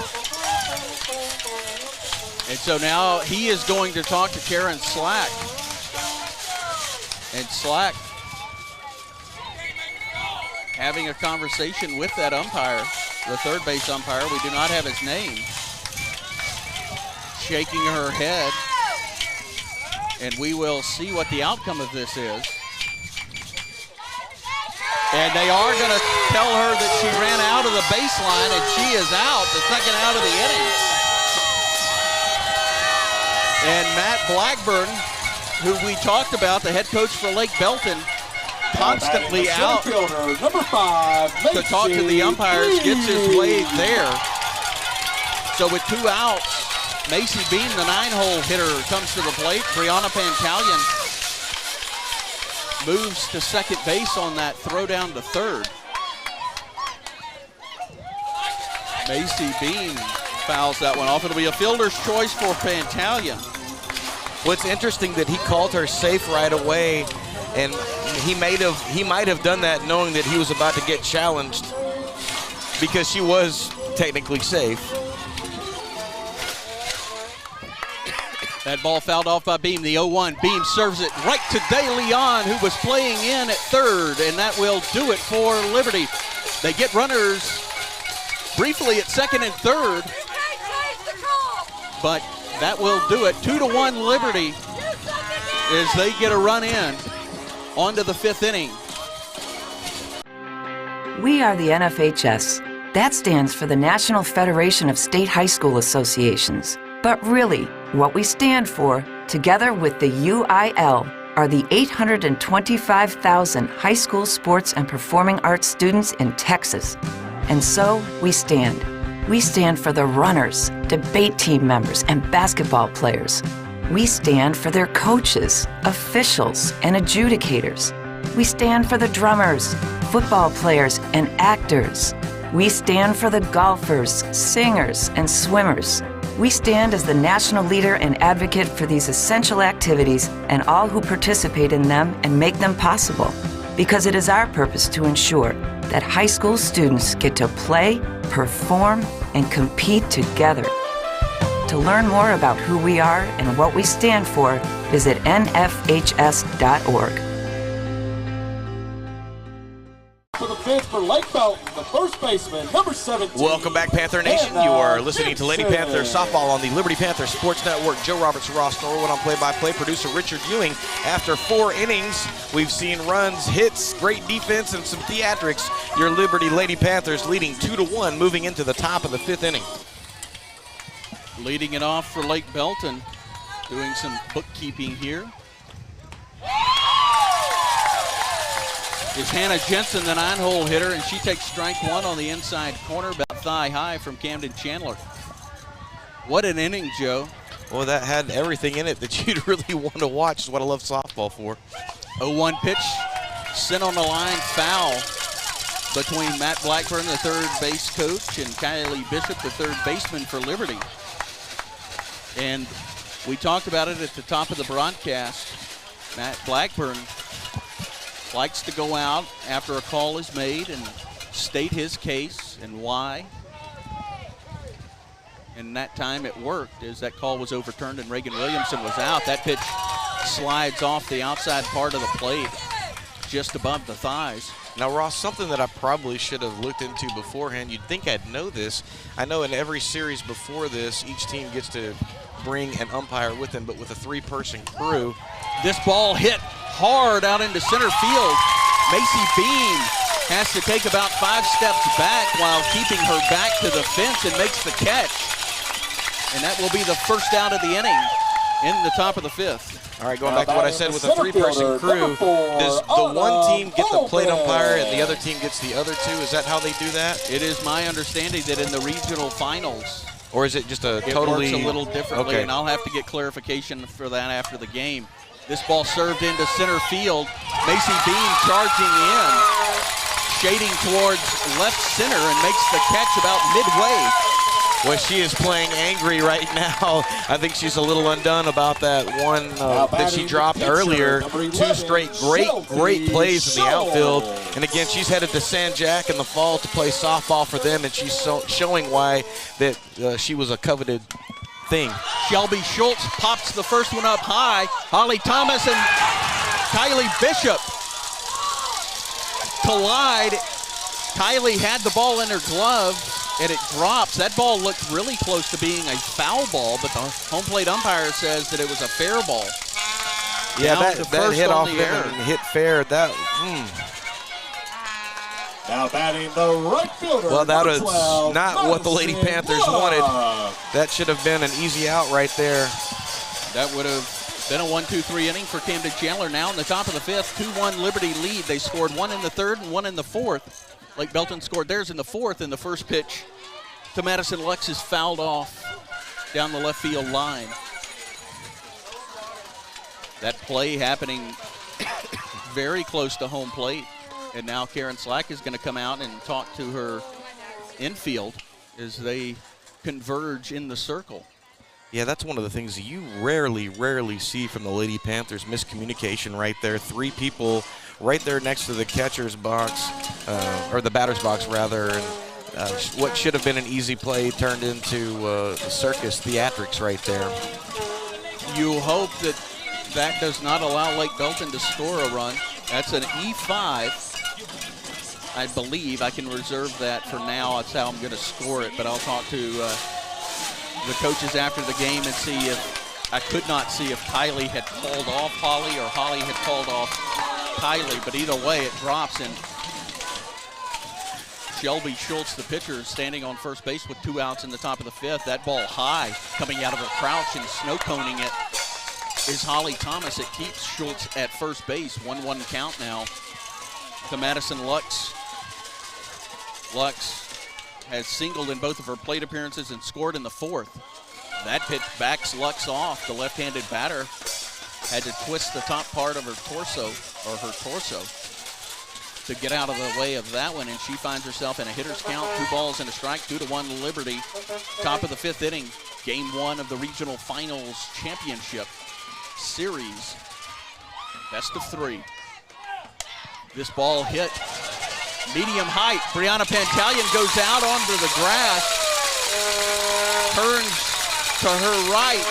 And so now he is going to talk to Karen Slack. And Slack having a conversation with that umpire, the third base umpire. We do not have his name. Shaking her head. And we will see what the outcome of this is. And they are going to tell her that she ran out of the baseline and she is out, the second out of the inning. And Matt Blackburn, who we talked about, the head coach for Lake Belton, constantly out number 5, to talk to the umpires, gets his way there. So with 2 outs, Macy Bean, the 9-hole hitter, comes to the plate. Brianna Pantalian moves to second base on that throw down to third. Macy Bean fouls that one off. It'll be a fielder's choice for Pantalian. What's interesting that he called her safe right away, and he might have done that knowing that he was about to get challenged because she was technically safe. That ball fouled off by Beam, the 0-1. Beam serves it right to De Leon, who was playing in at third, and that will do it for Liberty. They get runners briefly at second and third, but that will do it. 2-1 Liberty as they get a run in onto the 5th inning. We are the NFHS. That stands for the National Federation of State High School Associations. But really, what we stand for, together with the UIL, are the 825,000 high school sports and performing arts students in Texas. And so we stand. We stand for the runners, debate team members, and basketball players. We stand for their coaches, officials, and adjudicators. We stand for the drummers, football players, and actors. We stand for the golfers, singers, and swimmers. We stand as the national leader and advocate for these essential activities and all who participate in them and make them possible. because it is our purpose to ensure that high school students get to play, perform, and compete together. To learn more about who we are and what we stand for, visit nfhs.org. For the pitch for Lake Belton, the first baseman, number 17. Welcome back, Panther Nation. You are listening to Lady Panther softball on the Liberty Panther Sports Network. Joe Roberts, Ross Norwood on play-by-play. Producer Richard Ewing. After 4 innings, we've seen runs, hits, great defense, and some theatrics. Your Liberty Lady Panthers leading 2-1, moving into the top of the 5th inning. Leading it off for Lake Belton, doing some bookkeeping here, is Hannah Jensen, the 9-hole hitter, and she takes strike 1 on the inside corner, about thigh high from Camden Chandler. What an inning, Joe. Well, that had everything in it that you'd really want to watch. Is what I love softball for. 0-1 pitch, sent on the line, foul between Matt Blackburn, the third base coach, and Kylie Bishop, the third baseman for Liberty. And we talked about it at the top of the broadcast. Matt Blackburn likes to go out after a call is made and state his case and why. And that time it worked, as that call was overturned and Reagan Williamson was out. That pitch slides off the outside part of the plate, just above the thighs. Now, Ross, something that I probably should have looked into beforehand, you'd think I'd know this. I know in every series before this, each team gets to bring an umpire with them, but with a 3-person crew. This ball hit hard out into center field. Macy Beam has to take about 5 steps back while keeping her back to the fence and makes the catch. And that will be the first out of the inning in the top of the 5th. All right, going back to what I said with a 3-person crew, does the one team get the plate umpire and the other team gets the other 2? Is that how they do that? It is my understanding that in the regional finals, or is it just a it totally works a little differently, okay. And I'll have to get clarification for that after the game. This ball served into center field. Macy Beam charging in, shading towards left center, and makes the catch about midway. Well, she is playing angry right now. I think she's a little undone about that one that she dropped earlier. 2 straight great plays in the outfield. And again, she's headed to San Jack in the fall to play softball for them, and she's showing why that she was a coveted thing. Shelby Schultz pops the first one up high. Holly Thomas and Kylie Bishop collide. Kylie had the ball in her glove, and it drops. That ball looked really close to being a foul ball, but the home plate umpire says that it was a fair ball. Yeah, that hit off there and hit fair. Now batting the right fielder. Well, that was not what the Lady Panthers wanted. That should have been an easy out right there. That would have been a 1-2-3 inning for Camden Chandler. Now in the top of the 5th, 2-1 Liberty lead. They scored 1 in the 3rd and 1 in the 4th. Lake Belton scored theirs in the 4th, and the first pitch to Madison Lux is fouled off down the left field line. That play happening very close to home plate. And now Karen Slack is going to come out and talk to her infield as they converge in the circle. Yeah, that's one of the things you rarely see from the Lady Panthers. Miscommunication right there. 3 people right there next to the catcher's box, or the batter's box rather. And what should have been an easy play turned into circus theatrics right there. You hope that that does not allow Lake Belton to score a run. That's an E5. I believe I can reserve that for now. That's how I'm going to score it, but I'll talk to the coaches after the game and see if I could not see if Kylie had called off Holly or Holly had called off Kylie, but either way it drops, and Shelby Schultz, the pitcher, is standing on first base with 2 outs in the top of the 5th. That ball high, coming out of her crouch and snow coning it, is Holly Thomas. It keeps Schultz at first base. 1-1 count now to Madison Lux. Lux has singled in both of her plate appearances and scored in the 4th. That pitch backs Lux off. The left-handed batter had to twist the top part of her torso, to get out of the way of that one, and she finds herself in a hitter's count, 2 balls and a strike, 2-1 Liberty. Top of the 5th inning, game 1 of the regional finals championship series. Best of 3. This ball hit medium height. Brianna Pantalian goes out onto the grass, turns to her right,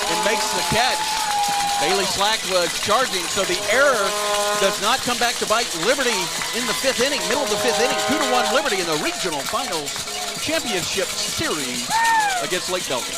and makes the catch. Bailey Slack was charging, so the error does not come back to bite Liberty in the 5th inning, middle of the 5th inning. 2-1 Liberty in the regional finals championship series against Lake Belton.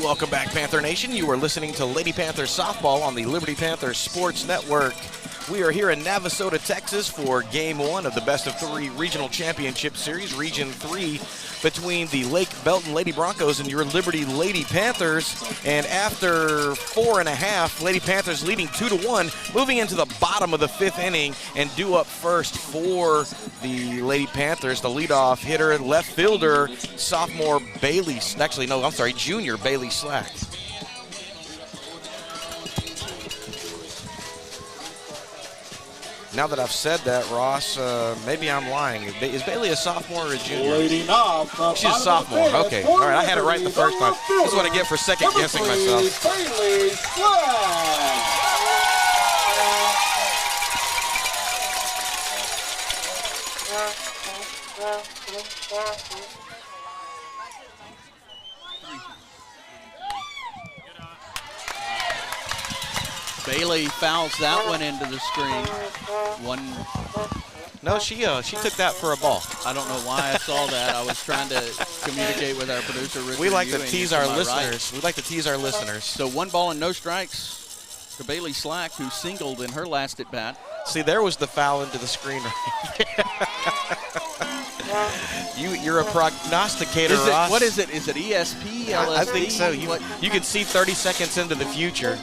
Welcome back, Panther Nation. You are listening to Lady Panther Softball on the Liberty Panther Sports Network. We are here in Navasota, Texas for Game 1 of the Best of 3 Regional Championship Series, Region 3, between the Lake Belton Lady Broncos and your Liberty Lady Panthers. And after 4.5, Lady Panthers leading 2-1, moving into the bottom of the 5th inning, and due up first for the Lady Panthers, the leadoff hitter, left fielder, junior Bailey Slack. Now that I've said that, Ross, maybe I'm lying. Is Bailey a sophomore or a junior? Leading off, she's a sophomore. Okay. All right, I had it right the first time. This is what I get for second guessing myself. Bailey Slack. Bailey fouls that one into the screen. No, she took that for a ball. I don't know why I saw that. I was trying to communicate with our producer, Richard. We like to Ewing, tease our listeners. Right. We like to tease our listeners. So 1 ball and no strikes to Bailey Slack, who singled in her last at bat. See, there was the foul into the screen right there. You're a prognosticator, Ross. What is it? Is it ESP, LSP? I think so. You can see 30 seconds into the future.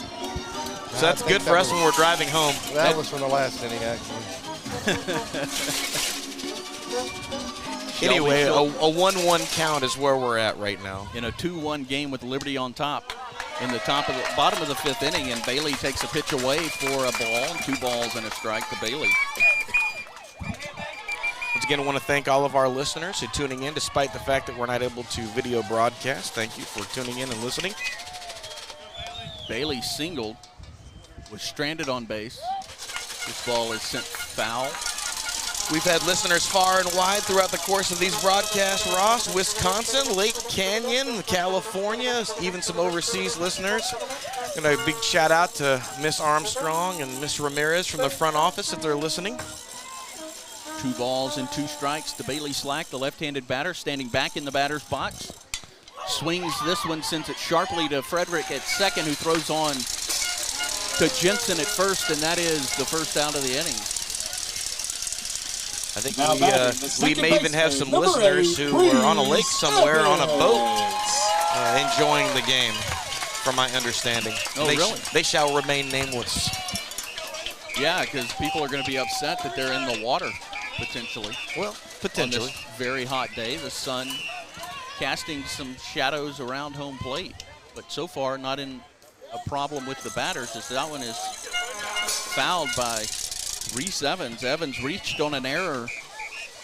So that's good for us when we're driving home. That was from the last inning, actually. Anyway, a 1-1 count is where we're at right now. In a 2-1 game with Liberty on top. In the bottom of the 5th inning, and Bailey takes a pitch away for a ball, 2 balls and a strike to Bailey. Once again, I want to thank all of our listeners who are tuning in despite the fact that we're not able to video broadcast. Thank you for tuning in and listening. Bailey singled, was stranded on base. This ball is sent foul. We've had listeners far and wide throughout the course of these broadcasts. Ross, Wisconsin, Lake Canyon, California, even some overseas listeners. And a big shout out to Miss Armstrong and Miss Ramirez from the front office if they're listening. 2 balls and 2 strikes to Bailey Slack, the left-handed batter, standing back in the batter's box. Swings this one, sends it sharply to Frederick at second, who throws on to Jensen at first, and that is the first out of the inning. I think we may even have some listeners who are on a lake somewhere on a boat enjoying the game, from my understanding. Oh, really? They shall remain nameless. Yeah, because people are going to be upset that they're in the water, potentially. Well, potentially. On this very hot day, the sun casting some shadows around home plate. But so far, not in a problem with the batters, as that one is fouled by Reese Evans. Evans reached on an error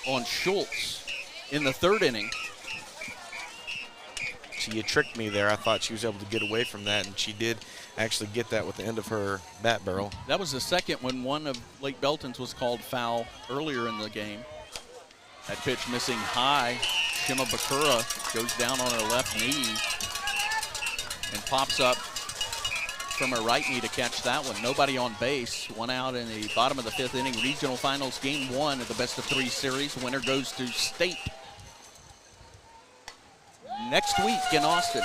on Schultz in the 3rd inning. So you tricked me there. I thought she was able to get away from that, and she did actually get that with the end of her bat barrel. That was the second when one of Lake Belton's was called foul earlier in the game. That pitch missing high. Shima Bakura goes down on her left knee and pops up from her right knee to catch that one. Nobody on base. 1 out in the bottom of the 5th inning. Regional finals, game 1 of the best of 3 series. Winner goes to state next week in Austin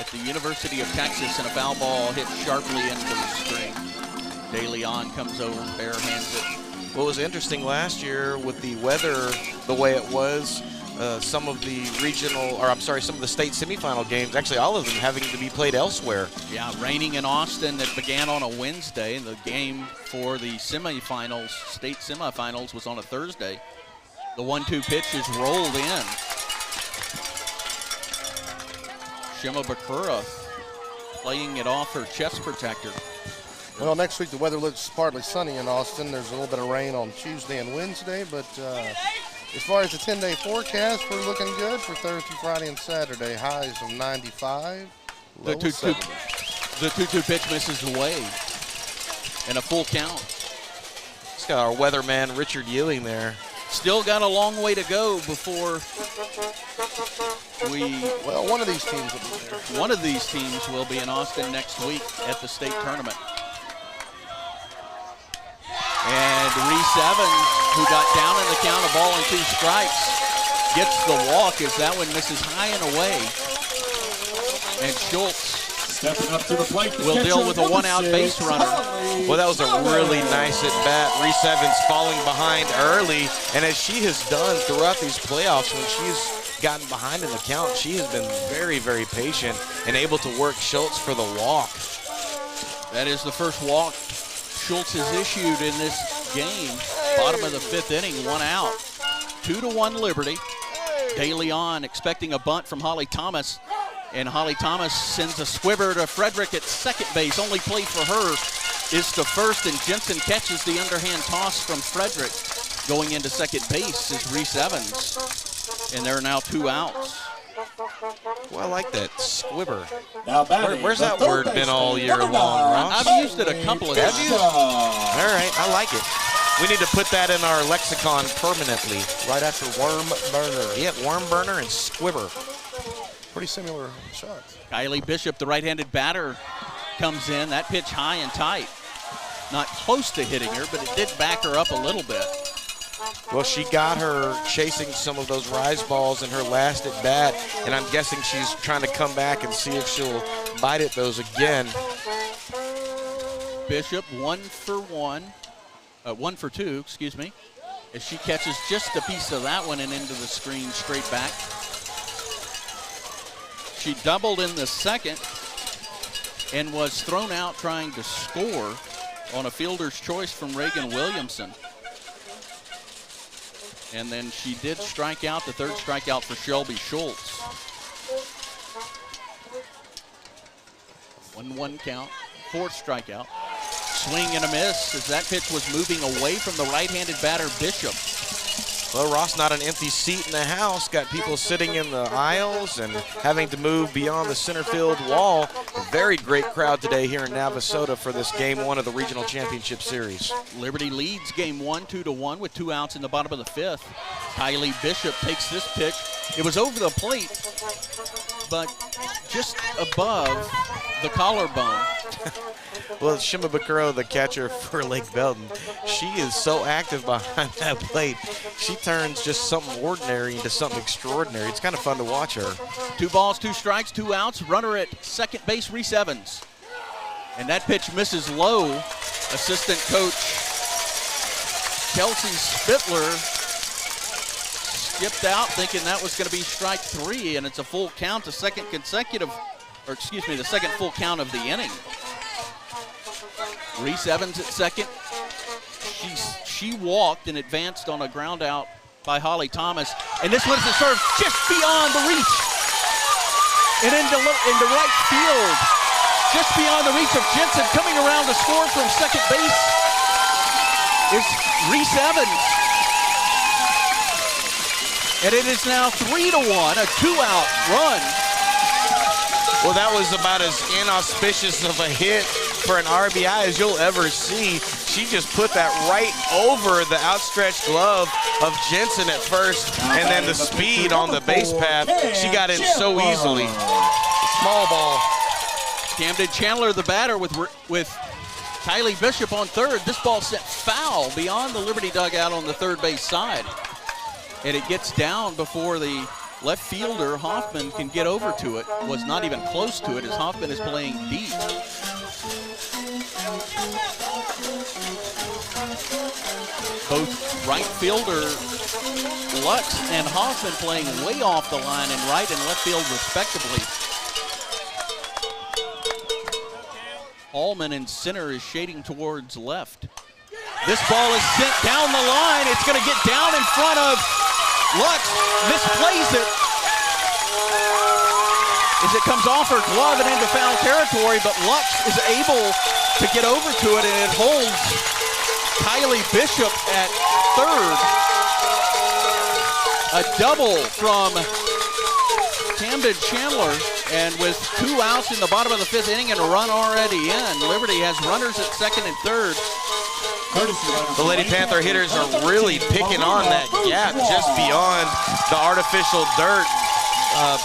at the University of Texas, and a foul ball hit sharply into the string. De Leon comes over and bare hands it. What was interesting last year with the weather the way it was, some of the some of the state semifinal games, actually all of them having to be played elsewhere. Yeah, raining in Austin that began on a Wednesday, and the game for the semifinals, state semifinals, was on a Thursday. The 1-2 pitch is rolled in. Shimabukuro playing it off her chest protector. Well, next week the weather looks partly sunny in Austin. There's a little bit of rain on Tuesday and Wednesday, but as far as the 10-day forecast, we're looking good for Thursday, Friday, and Saturday. Highs of 95, The 2-2 pitch misses away, and a full count. It's got our weatherman Richard Ewing there. Still got a long way to go before Well, one of these teams will be there. One of these teams will be in Austin next week at the state tournament. And Reese Evans, who got down in the count, a ball and 2 strikes, gets the walk as that one misses high and away. And Schultz stepping up to the plate will deal with a 1-out base runner. Well, that was a really nice at-bat. Reese Evans falling behind early, and as she has done throughout these playoffs, when she's gotten behind in the count, she has been very, very patient and able to work Schultz for the walk. That is the first walk Schultz has issued in this game. Bottom of the 5th inning, 1 out. 2-1 Liberty. Daly on, expecting a bunt from Holly Thomas. And Holly Thomas sends a squibber to Frederick at second base. Only play for her is to first, and Jensen catches the underhand toss from Frederick. Going into second base is Reese Evans. And there are now 2 outs. Well, I like that, squibber. Where's that word been all year long, Ross? I've used it a couple of times. Have you? All right, I like it. We need to put that in our lexicon permanently. Right after worm burner. Yeah, worm burner and squibber. Pretty similar shots. Kylie Bishop, the right-handed batter, comes in. That pitch high and tight. Not close to hitting her, but it did back her up a little bit. Well, she got her chasing some of those rise balls in her last at bat, and I'm guessing she's trying to come back and see if she'll bite at those again. Bishop 1 for 2, excuse me, as she catches just a piece of that one and into the screen straight back. She doubled in the second and was thrown out trying to score on a fielder's choice from Reagan Williamson. And then she did strike out, the 3rd strikeout for Shelby Schultz. 1-1 count, 4th strikeout. Swing and a miss as that pitch was moving away from the right-handed batter Bishop. Well, Ross, not an empty seat in the house. Got people sitting in the aisles and having to move beyond the center field wall. A very great crowd today here in Navasota for this Game 1 of the Regional Championship Series. Liberty leads Game 1 2-1 with 2 outs in the bottom of the 5th. Kylie Bishop takes this pitch. It was over the plate, but just above the collarbone. Well, Shimabukuro, the catcher for Lake Belton, she is so active behind that plate. She turns just something ordinary into something extraordinary. It's kind of fun to watch her. 2 balls, 2 strikes, 2 outs. Runner at second base, Reese Evans. And that pitch misses low. Assistant coach Kelsey Spittler skipped out thinking that was going to be strike 3, and it's a full count, the second full count of the inning. Reese Evans at second. She walked and advanced on a ground out by Holly Thomas. And this one's a serve just beyond the reach. And into right field, just beyond the reach of Jensen. Coming around to score from second base is Reese Evans. And it is now 3-1, a 2-out run. Well, that was about as inauspicious of a hit for an RBI as you'll ever see. She just put that right over the outstretched glove of Jensen at first, and then the speed on the base path. She got in so easily. Small ball. Camden Chandler, the batter, with Kylie Bishop on third. This ball set foul beyond the Liberty dugout on the third base side. And it gets down before the left fielder, Hoffman, can get over to it. Was not even close to it as Hoffman is playing deep. Both right fielder Lux and Hoffman playing way off the line in right and left field respectively. Allman in center is shading towards left. This ball is sent down the line. It's going to get down in front of Lux. Misplays it as it comes off her glove and into foul territory, but Lux is able to get over to it, and it holds Kylie Bishop at third. A double from Camden Chandler, and with 2 outs in the bottom of the 5th inning and a run already in, Liberty has runners at second and third. The Lady Panther hitters are really picking on that gap just beyond the artificial dirt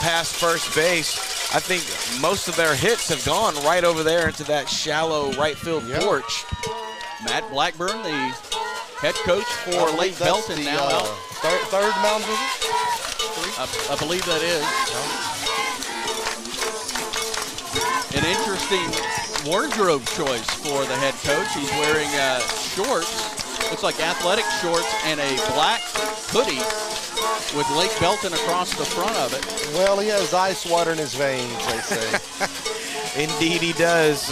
past first base. I think most of their hits have gone right over there into that shallow right field porch. Matt Blackburn, the head coach for Lake Belton, now out. Third mound visit? I believe that is. An interesting wardrobe choice for the head coach. He's wearing shorts, looks like athletic shorts, and a black hoodie with Lake Belton across the front of it. Well, he has ice water in his veins, they say. Indeed he does.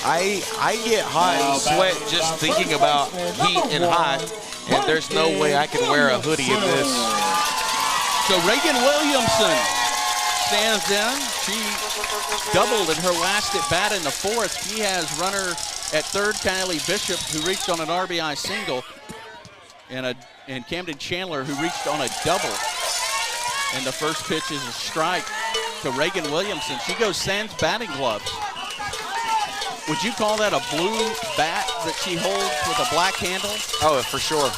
I get hot and sweat just thinking about heat and hot, and there's no way I can wear a hoodie in this. So Reagan Williamson stands in. She doubled in her last at bat in the 4th. She has runner at third, Kylie Bishop, who reached on an RBI single, and Camden Chandler, who reached on a double. And the first pitch is a strike to Reagan Williamson. She goes sans batting gloves. Would you call that a blue bat that she holds with a black handle? Oh, for sure.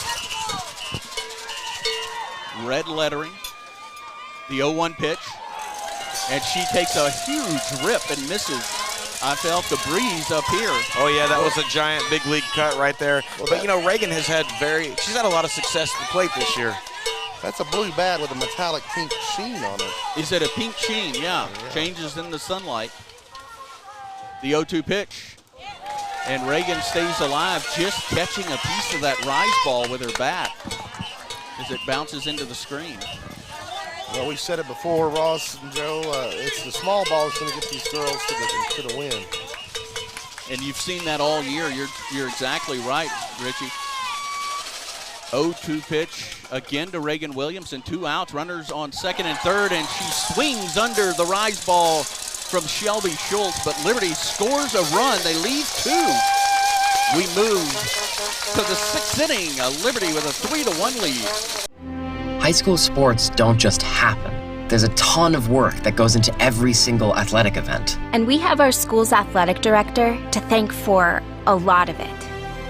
Red lettering. The 0-1 pitch. And she takes a huge rip and misses. I felt the breeze up here. Oh yeah, that was a giant big league cut right there. But you know, Reagan has had she's had a lot of success at the plate this year. That's a blue bat with a metallic pink sheen on it. Is it a pink sheen? Yeah. Changes in the sunlight. The 0-2 pitch. And Reagan stays alive, just catching a piece of that rise ball with her bat as it bounces into the screen. Well, we said it before, Ross and Joe, it's the small ball that's going to get these girls to the win. And you've seen that all year. You're exactly right, Richie. 0-2 pitch again to Reagan Williamson. 2 outs, runners on second and third, and she swings under the rise ball from Shelby Schultz, but Liberty scores a run. They leave 2. We move to the 6th inning. Liberty with a 3-1 lead. High school sports don't just happen. There's a ton of work that goes into every single athletic event. And we have our school's athletic director to thank for a lot of it.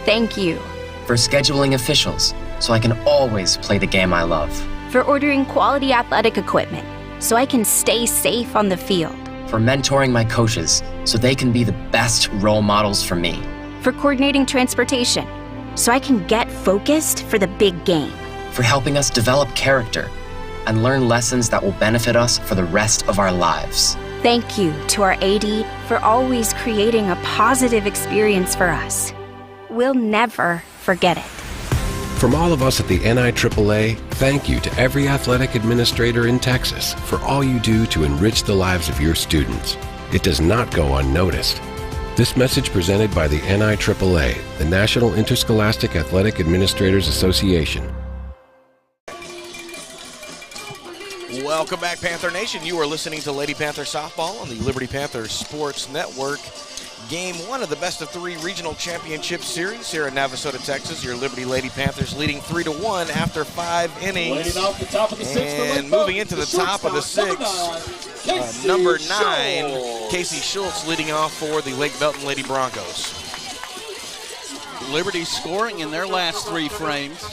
Thank you. For scheduling officials, so I can always play the game I love. For ordering quality athletic equipment, so I can stay safe on the field. For mentoring my coaches, so they can be the best role models for me. For coordinating transportation, so I can get focused for the big game. For helping us develop character and learn lessons that will benefit us for the rest of our lives. Thank you to our AD for always creating a positive experience for us. We'll never forget it. From all of us at the NIAAA, thank you to every athletic administrator in Texas for all you do to enrich the lives of your students. It does not go unnoticed. This message presented by the NIAAA, the National Interscholastic Athletic Administrators Association. Welcome back, Panther Nation. You are listening to Lady Panther Softball on the Liberty Panther Sports Network. Game 1 of the Best of 3 Regional Championship Series here in Navasota, Texas. Your Liberty Lady Panthers leading 3-1 after 5 innings. And moving into the top of the 6th, number 9, Casey Schultz leading off for the Lake Belton Lady Broncos. Liberty scoring in their last 3 frames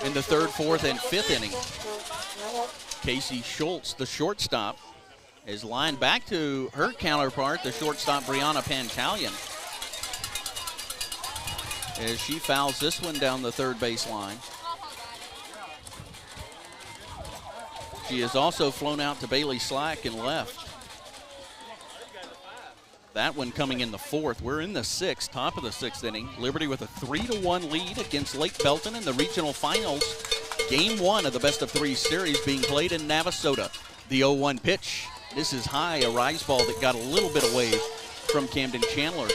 in the 3rd, 4th, and 5th inning. Casey Schultz, the shortstop, is lined back to her counterpart, the shortstop Brianna Pantalion, as she fouls this one down the 3rd baseline. She has also flown out to Bailey Slack and left. That one coming in the fourth. We're in the sixth, top of the sixth inning. Liberty with a 3-1 lead against Lake Belton in the regional finals. Game one of the best-of-3 series being played in Navasota. The 0-1 pitch. This is high, a rise ball that got a little bit away from Camden Chandler.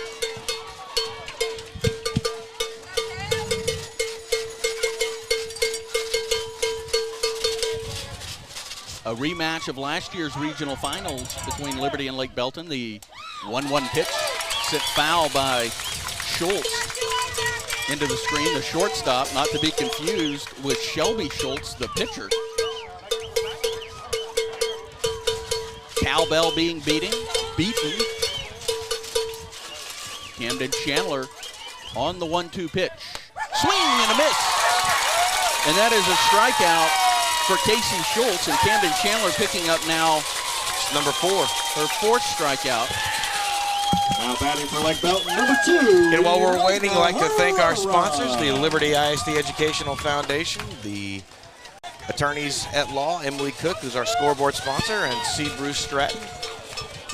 A rematch of last year's regional finals between Liberty and Lake Belton. The 1-1 pitch sent foul by Schultz into the screen, the shortstop, not to be confused with Shelby Schultz, the pitcher. Cowbell being beaten. Camden Chandler on the 1-2 pitch. Swing and a miss. And that is a strikeout for Casey Schultz, and Camden Chandler picking up now number 4. Her 4th strikeout. Now batting for Lake Belton, number 2. And while we're waiting, I'd like to thank our sponsors, the Liberty ISD Educational Foundation, the attorneys at law, Emily Cook, who's our scoreboard sponsor, and C. Bruce Stratton.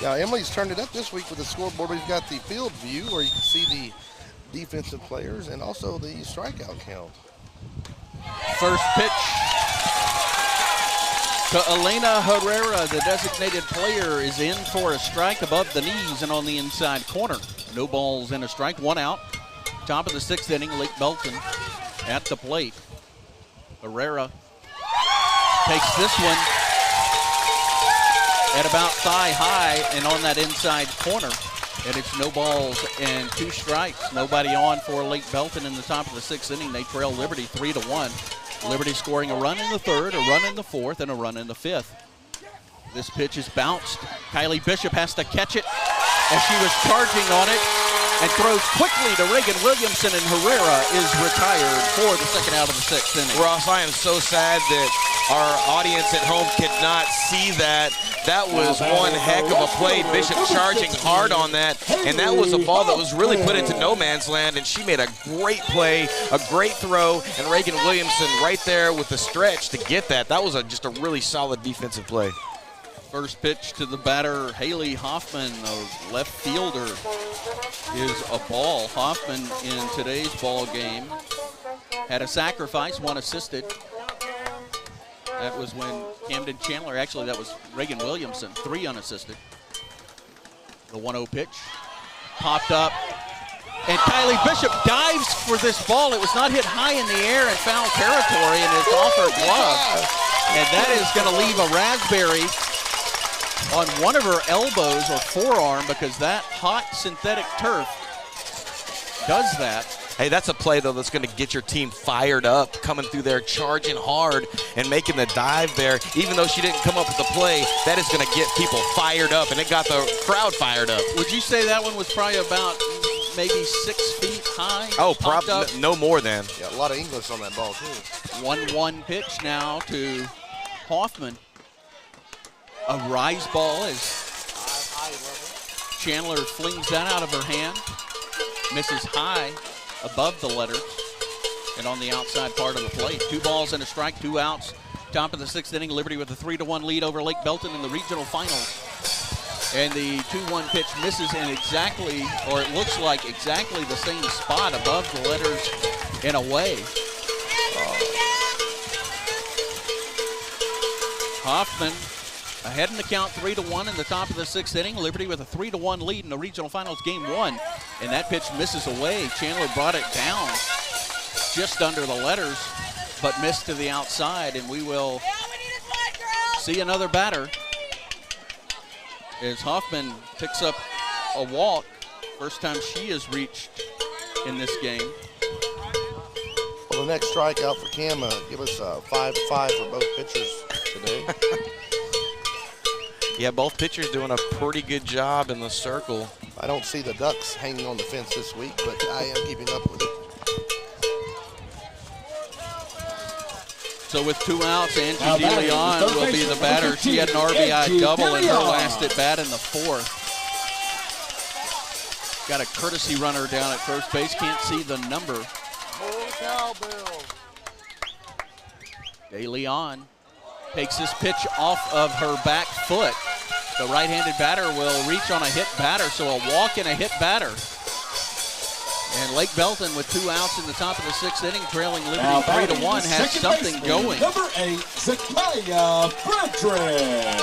Yeah, Emily's turned it up this week with the scoreboard. We've got the field view where you can see the defensive players and also the strikeout count. First pitch to Elena Herrera, the designated player, is in for a strike above the knees and on the inside corner. No balls and a strike, 1 out. Top of the 6th inning, Lake Belton at the plate. Herrera takes this one at about thigh high and on that inside corner. And it's no balls and 2 strikes. Nobody on for Lake Belton in the top of the 6th inning. They trail Liberty 3-1. Liberty scoring a run in the 3rd, a run in the 4th, and a run in the 5th. This pitch is bounced. Kylie Bishop has to catch it as she was charging on it and throws quickly to Reagan Williamson, and Herrera is retired for the 2nd out of the 6th inning. Ross, I am so sad that our audience at home could not see that. That was one heck of a play. Bishop charging hard on that, and that was a ball that was really put into no man's land, and she made a great play, a great throw, and Reagan Williamson right there with the stretch to get that. That was just a really solid defensive play. First pitch to the batter, Haley Hoffman, a left fielder, is a ball. Hoffman in today's ball game had a sacrifice, 1 assisted. That was when Camden Chandler, actually that was Reagan Williamson, 3 unassisted. The 1-0 pitch popped up, and Kylie Bishop dives for this ball. It was not hit high in the air in foul territory, and it's off her glove. And that is going to leave a raspberry on one of her elbows or forearm, because that hot synthetic turf does that. Hey, that's a play, though, that's going to get your team fired up, coming through there, charging hard, and making the dive there. Even though she didn't come up with the play, that is going to get people fired up, and it got the crowd fired up. Would you say that one was probably about maybe 6 feet high? Oh, probably no more than. Yeah, a lot of English on that ball, too. 1-1 pitch now to Hoffman. A rise ball as Chandler flings that out of her hand. Misses high above the letters and on the outside part of the plate. 2 balls and a strike, 2 outs. Top of the 6th inning, Liberty with a 3-1 lead over Lake Belton in the regional finals. And the 2-1 pitch misses in exactly, or it looks like exactly the same spot above the letters and away. Hoffman ahead in the count, 3-1 in the top of the 6th inning. Liberty with a 3-1 lead in the regional finals game 1. And that pitch misses away. Chandler brought it down just under the letters, but missed to the outside. And we will see another batter as Hoffman picks up a walk. First time she has reached in this game. Well, the next strikeout for Cam, give us 5-5 for both pitchers today. Yeah, both pitchers doing a pretty good job in the circle. I don't see the Ducks hanging on the fence this week, but I am keeping up with it. So with 2 outs, Angie DeLeon will be the batter. She had an RBI double in her last at bat in the 4th. Got a courtesy runner down at first base. Can't see the number. DeLeon takes this pitch off of her back foot. The right-handed batter will reach on a hit batter, so a walk and a hit batter. And Lake Belton with 2 outs in the top of the 6th inning, trailing Liberty 3-1, has something going. Number 8, Zakaya Frederick.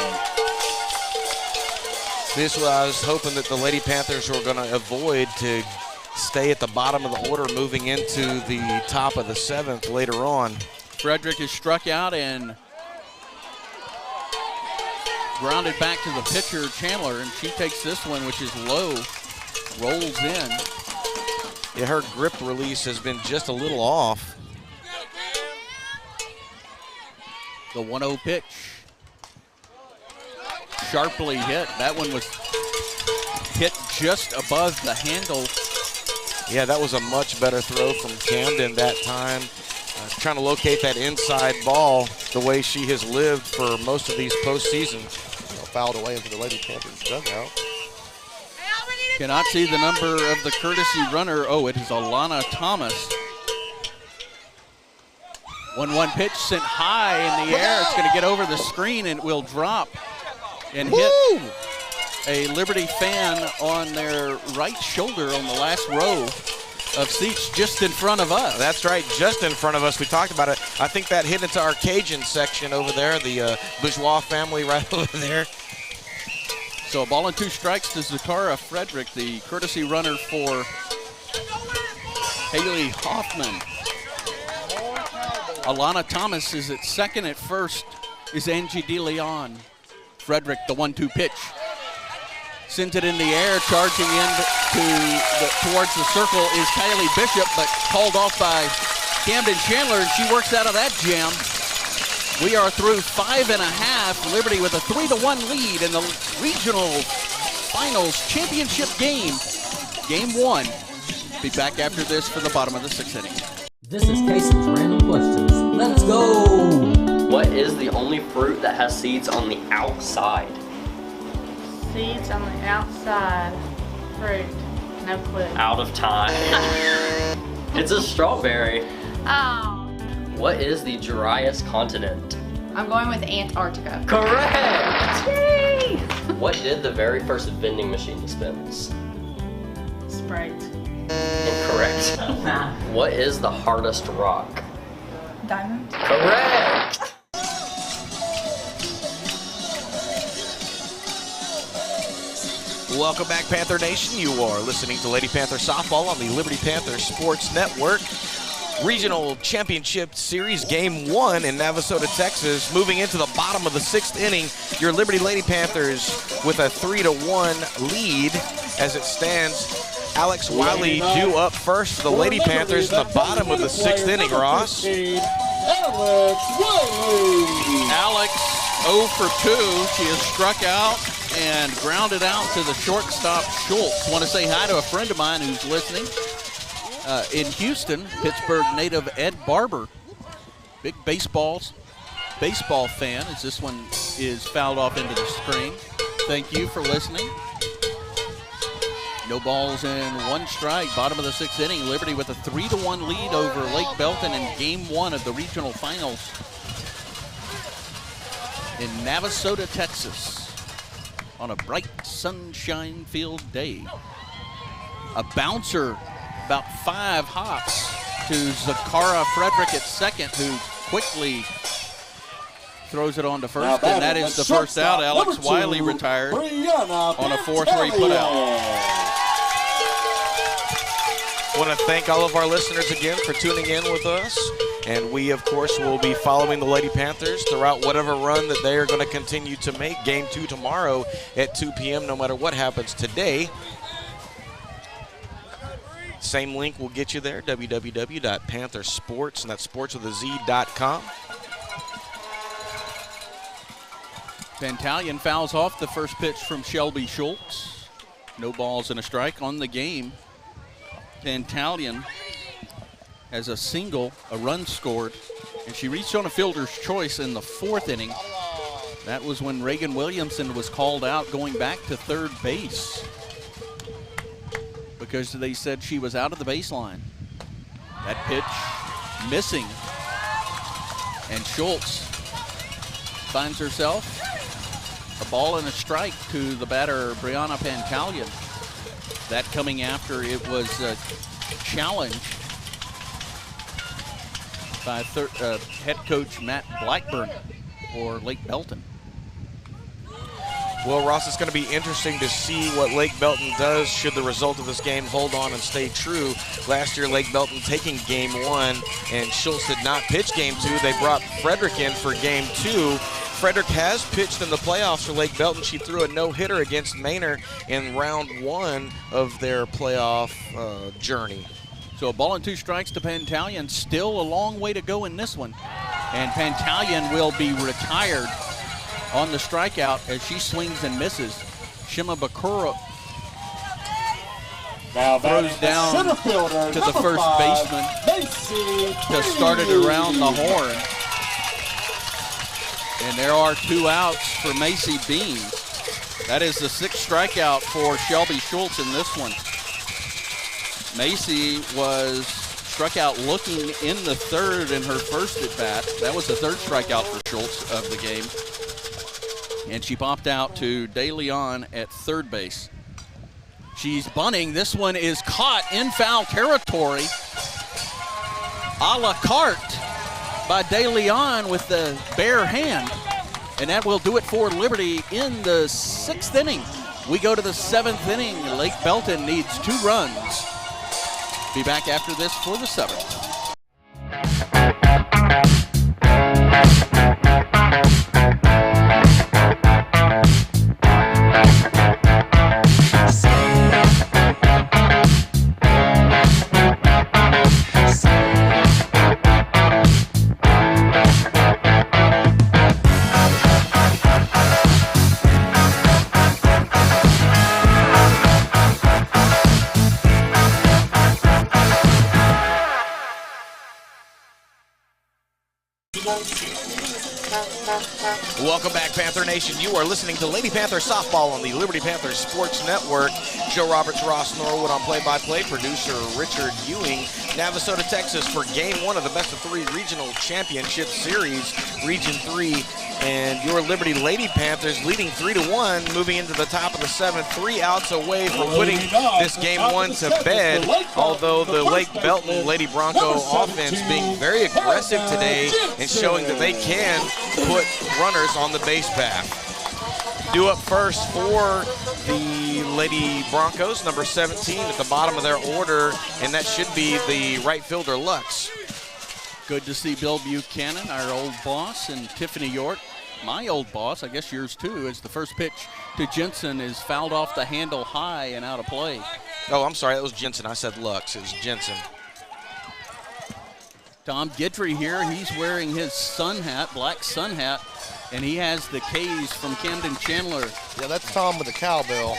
This was, I was hoping that the Lady Panthers were going to avoid to stay at the bottom of the order moving into the top of the 7th later on. Frederick is struck out and grounded back to the pitcher, Chandler, and she takes this one, which is low, rolls in. Yeah, her grip release has been just a little off. The 1-0 pitch. Sharply hit. That one was hit just above the handle. Yeah, that was a much better throw from Camden that time. Trying to locate that inside ball the way she has lived for most of these postseasons. Fouled away into the Lady Panthers dugout. Cannot see the number of the courtesy runner. Oh, it is Alana Thomas. 1-1 pitch sent high in the air. It's going to get over the screen and it will drop and hit a Liberty fan on their right shoulder on the last row of seats just in front of us. That's right, just in front of us. We talked about it. I think that hit into our Cajun section over there, the Bourgeois family right over there. So a ball and 2 strikes to Zakara Frederick, the courtesy runner for Haley Hoffman. Alana Thomas is at second. At first is Angie DeLeon. Frederick, the 1-2 pitch. Sends it in the air, charging in towards the circle is Kylie Bishop, but called off by Camden Chandler, and she works out of that jam. We are through 5.5. Liberty with a 3-1 lead in the regional finals championship game. Game 1. Be back after this for the bottom of the 6th inning. This is Casey's Random Questions. Let's go! What is the only fruit that has seeds on the outside? Seeds on the outside. Fruit. No clue. Out of time. It's a strawberry. Oh. What is the driest continent? I'm going with Antarctica. Correct! Yay! What did the very first vending machine dispense? Sprite. Incorrect. What is the hardest rock? Diamond. Correct! Welcome back, Panther Nation. You are listening to Lady Panther Softball on the Liberty Panther Sports Network. Regional Championship Series Game 1 in Navasota, Texas. Moving into the bottom of the 6th inning, your Liberty Lady Panthers with a 3-1 lead as it stands. Alex Wiley due up first for the Lady Panthers in the bottom of the 6th inning, Ross. Alex 0 for 2. She is struck out and grounded out to the shortstop, Schultz. Want to say hi to a friend of mine who's listening in Houston, Pittsburgh native Ed Barber. Big baseball fan, as this one is fouled off into the screen. Thank you for listening. No balls and 1 strike, bottom of the 6th inning. Liberty with a 3-1 lead over Lake Belton in Game 1 of the regional finals in Navasota, Texas, on a bright sunshine filled day. A bouncer, about 5 hops to Zakara Frederick at second, who quickly throws it on to first, and that is the first out. Alex Wiley retired on a 4-3 putout. I want to thank all of our listeners again for tuning in with us. And we, of course, will be following the Lady Panthers throughout whatever run that they are going to continue to make. Game 2 tomorrow at 2 p.m., no matter what happens today. Same link will get you there, www.panthersports, and that's sports with a Z.com. Pantalian fouls off the first pitch from Shelby Schultz. No balls and a strike on the game. Pantalian has a single, a run scored, and she reached on a fielder's choice in the 4th inning. That was when Reagan Williamson was called out going back to third base because they said she was out of the baseline. That pitch missing, and Schultz finds herself A ball and a strike to the batter, Brianna Pantalian. That coming after it was challenged by head coach Matt Blackburn for Lake Belton. Well, Ross, it's going to be interesting to see what Lake Belton does should the result of this game hold on and stay true. Last year, Lake Belton taking game 1, and Schultz did not pitch game 2. They brought Frederick in for game 2. Frederick has pitched in the playoffs for Lake Belton. She threw a no-hitter against Manor in round 1 of their playoff journey. So a ball and 2 strikes to Pantalian. Still a long way to go in this one. And Pantalian will be retired on the strikeout as she swings and misses. Shima Bakura throws down to the first baseman to start it around the horn. And there are 2 outs for Macy Bean. That is the 6th strikeout for Shelby Schultz in this one. Macy was struck out looking in the 3rd in her first at bat. That was the 3rd strikeout for Schultz of the game. And she popped out to De Leon at 3rd base. She's bunting. This one is caught in foul territory. A la carte by De Leon with the bare hand. And that will do it for Liberty in the 6th inning. We go to the 7th inning. Lake Belton needs 2 runs. Be back after this for the 7th. Welcome back, Panther Nation. You are listening to Lady Panther Softball on the Liberty Panther Sports Network. Joe Roberts, Ross Norwood on play-by-play. Producer Richard Ewing. Navasota, Texas for Game 1 of the Best of 3 Regional Championship Series, Region 3. And your Liberty Lady Panthers leading 3-1, moving into the top of the 7th, 3 outs away from putting this Game 1 to bed. Although the Lake Belton Lady Bronco offense being very aggressive today and showing that they can put runners on the base path. Due up first for the Lady Broncos, number 17 at the bottom of their order, and that should be the right fielder, Lux. Good to see Bill Buchanan, our old boss, and Tiffany York, my old boss, I guess yours too, as the first pitch to Jensen is fouled off the handle high and out of play. Oh, I'm sorry, that was Jensen. I said Lux. It was Jensen. Tom Guidry here, he's wearing his sun hat, black sun hat, and he has the K's from Camden Chandler. Yeah, that's Tom with the cowbell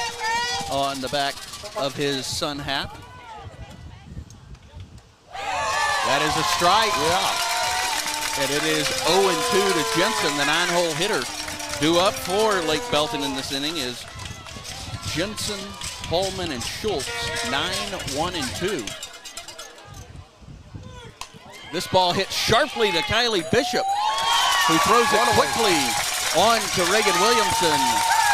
on the back of his sun hat. That is a strike. Yeah. And it is 0-2 to Jensen, the 9-hole hitter. Due up for Lake Belton in this inning is Jensen, Holman, and Schultz, 9-1-2. This ball hit sharply to Kylie Bishop, who throws it quickly on to Reagan Williamson.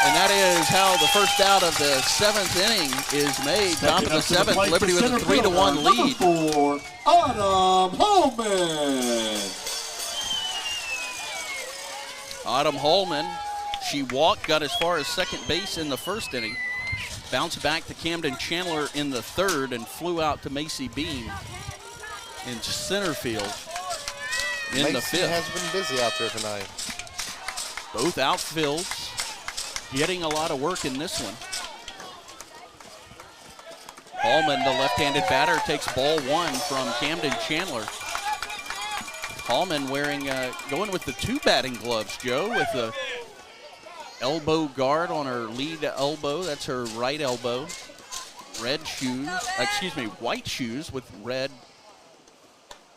And that is how the first out of the 7th inning is made. Top of the 7th, Liberty with a 3-1 lead. For Autumn Holman. Autumn Holman, she walked, got as far as second base in the first inning. Bounced back to Camden Chandler in the 3rd and flew out to Macy Bean in center field in the 5th. Has been busy out there tonight. Both outfields getting a lot of work in this one. Holman, the left-handed batter, takes ball 1 from Camden Chandler. Holman wearing, going with the 2 batting gloves, Joe, with the elbow guard on her lead elbow. That's her right elbow. Red shoes, white shoes with red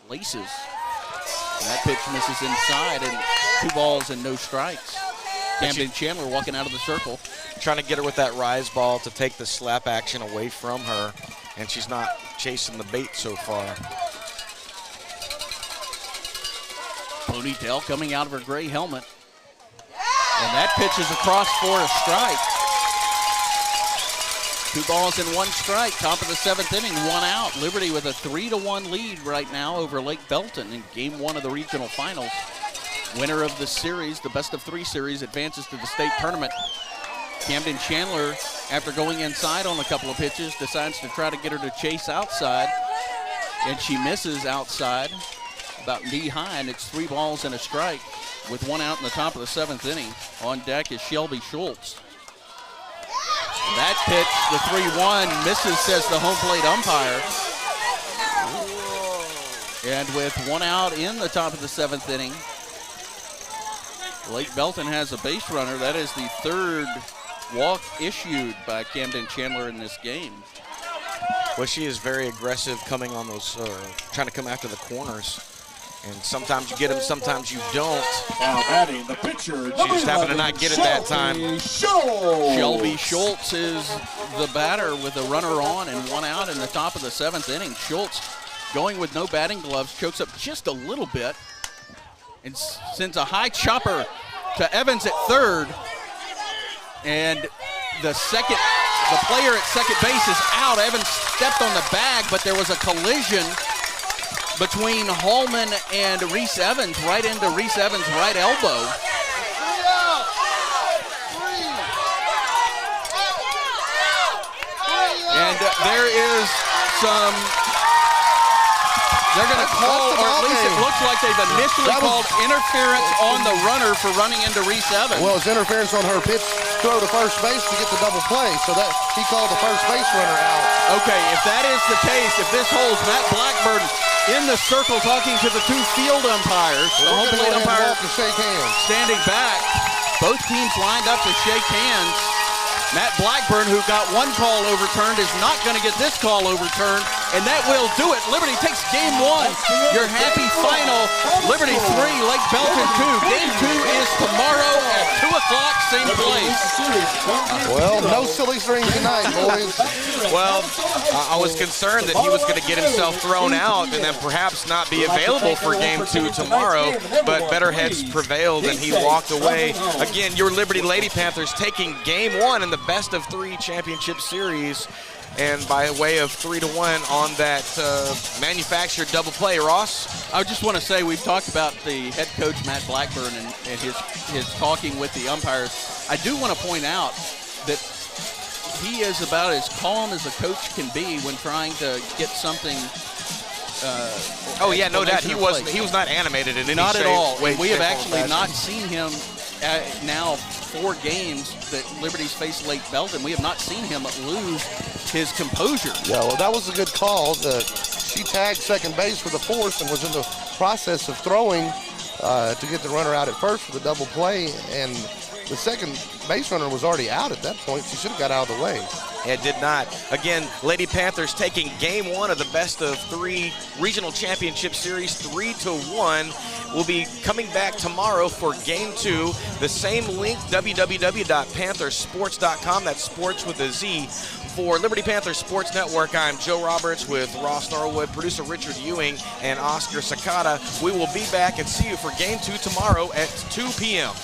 laces. And that pitch misses inside, and 2 balls and no strikes. Camden Chandler walking out of the circle. Trying to get her with that rise ball to take the slap action away from her, and she's not chasing the bait so far. Ponytail coming out of her gray helmet. And that pitch is across for a strike. 2 balls and 1 strike. Top of the 7th inning, 1 out. Liberty with a 3-1 lead right now over Lake Belton in Game 1 of the regional finals. Winner of the series, the best of 3 series, advances to the state tournament. Camden Chandler, after going inside on a couple of pitches, decides to try to get her to chase outside, and she misses outside about knee-high, and it's 3 balls and a strike with 1 out in the top of the 7th inning. On deck is Shelby Schultz. That pitch, the 3-1, misses, says the home plate umpire. And with 1 out in the top of the 7th inning, Lake Belton has a base runner. That is the 3rd walk issued by Camden Chandler in this game. Well, she is very aggressive coming on those, trying to come after the corners. And sometimes you get them, sometimes you don't. Now batting the pitcher. She just happened to not get it that time. Shelby Schultz is the batter with a runner on and 1 out in the top of the 7th inning. Schultz going with no batting gloves, chokes up just a little bit and sends a high chopper to Evans at 3rd. And the player at second base is out. Evans stepped on the bag, but there was a collision between Hallman and Reese Evans, right into Reese Evans' right elbow. And there is some, they're going to call, or at least it looks like they've initially called interference on the runner for running into Reese Evans. Well, it's interference on her pitch throw to first base to get the double play, so that he called the first base runner out. Okay, if that is the case, if this holds, Matt Blackburn in the circle talking to the 2 field umpires, the home plate umpire standing back. Both teams lined up to shake hands. Matt Blackburn, who got 1 call overturned, is not going to get this call overturned, and that will do it. Liberty takes Game 1. Your happy final, Liberty 3, Lake Belton 2. Game 2 is tomorrow at 2 o'clock, same place. Well, no silly strings tonight, boys. Well, I was concerned that he was going to get himself thrown out and then perhaps not be available for Game 2 tomorrow, but better heads prevailed and he walked away. Again, your Liberty Lady Panthers taking Game 1 in the best of 3 championship series, and by way of 3-1 on that manufactured double play. Ross? I just want to say we've talked about the head coach, Matt Blackburn, and his talking with the umpires. I do want to point out that he is about as calm as a coach can be when trying to get something. Oh yeah, no doubt. He was not animated in any not shape, at all. way, We have shape, or actually fashion. not seen him now 4 games that Liberty's faced Lake Belton. We have not seen him lose his composure. Yeah, well, that was a good call. She tagged second base for the force and was in the process of throwing to get the runner out at first for the double play, and the second base runner was already out at that point. She should have got out of the way. It did not. Again, Lady Panthers taking Game 1 of the best of 3 regional championship series, 3-1. We'll be coming back tomorrow for Game 2. The same link, www.panthersports.com. That's sports with a Z. For Liberty Panther Sports Network, I'm Joe Roberts with Ross Norwood, producer Richard Ewing, and Oscar Sakata. We will be back and see you for Game 2 tomorrow at 2 p.m.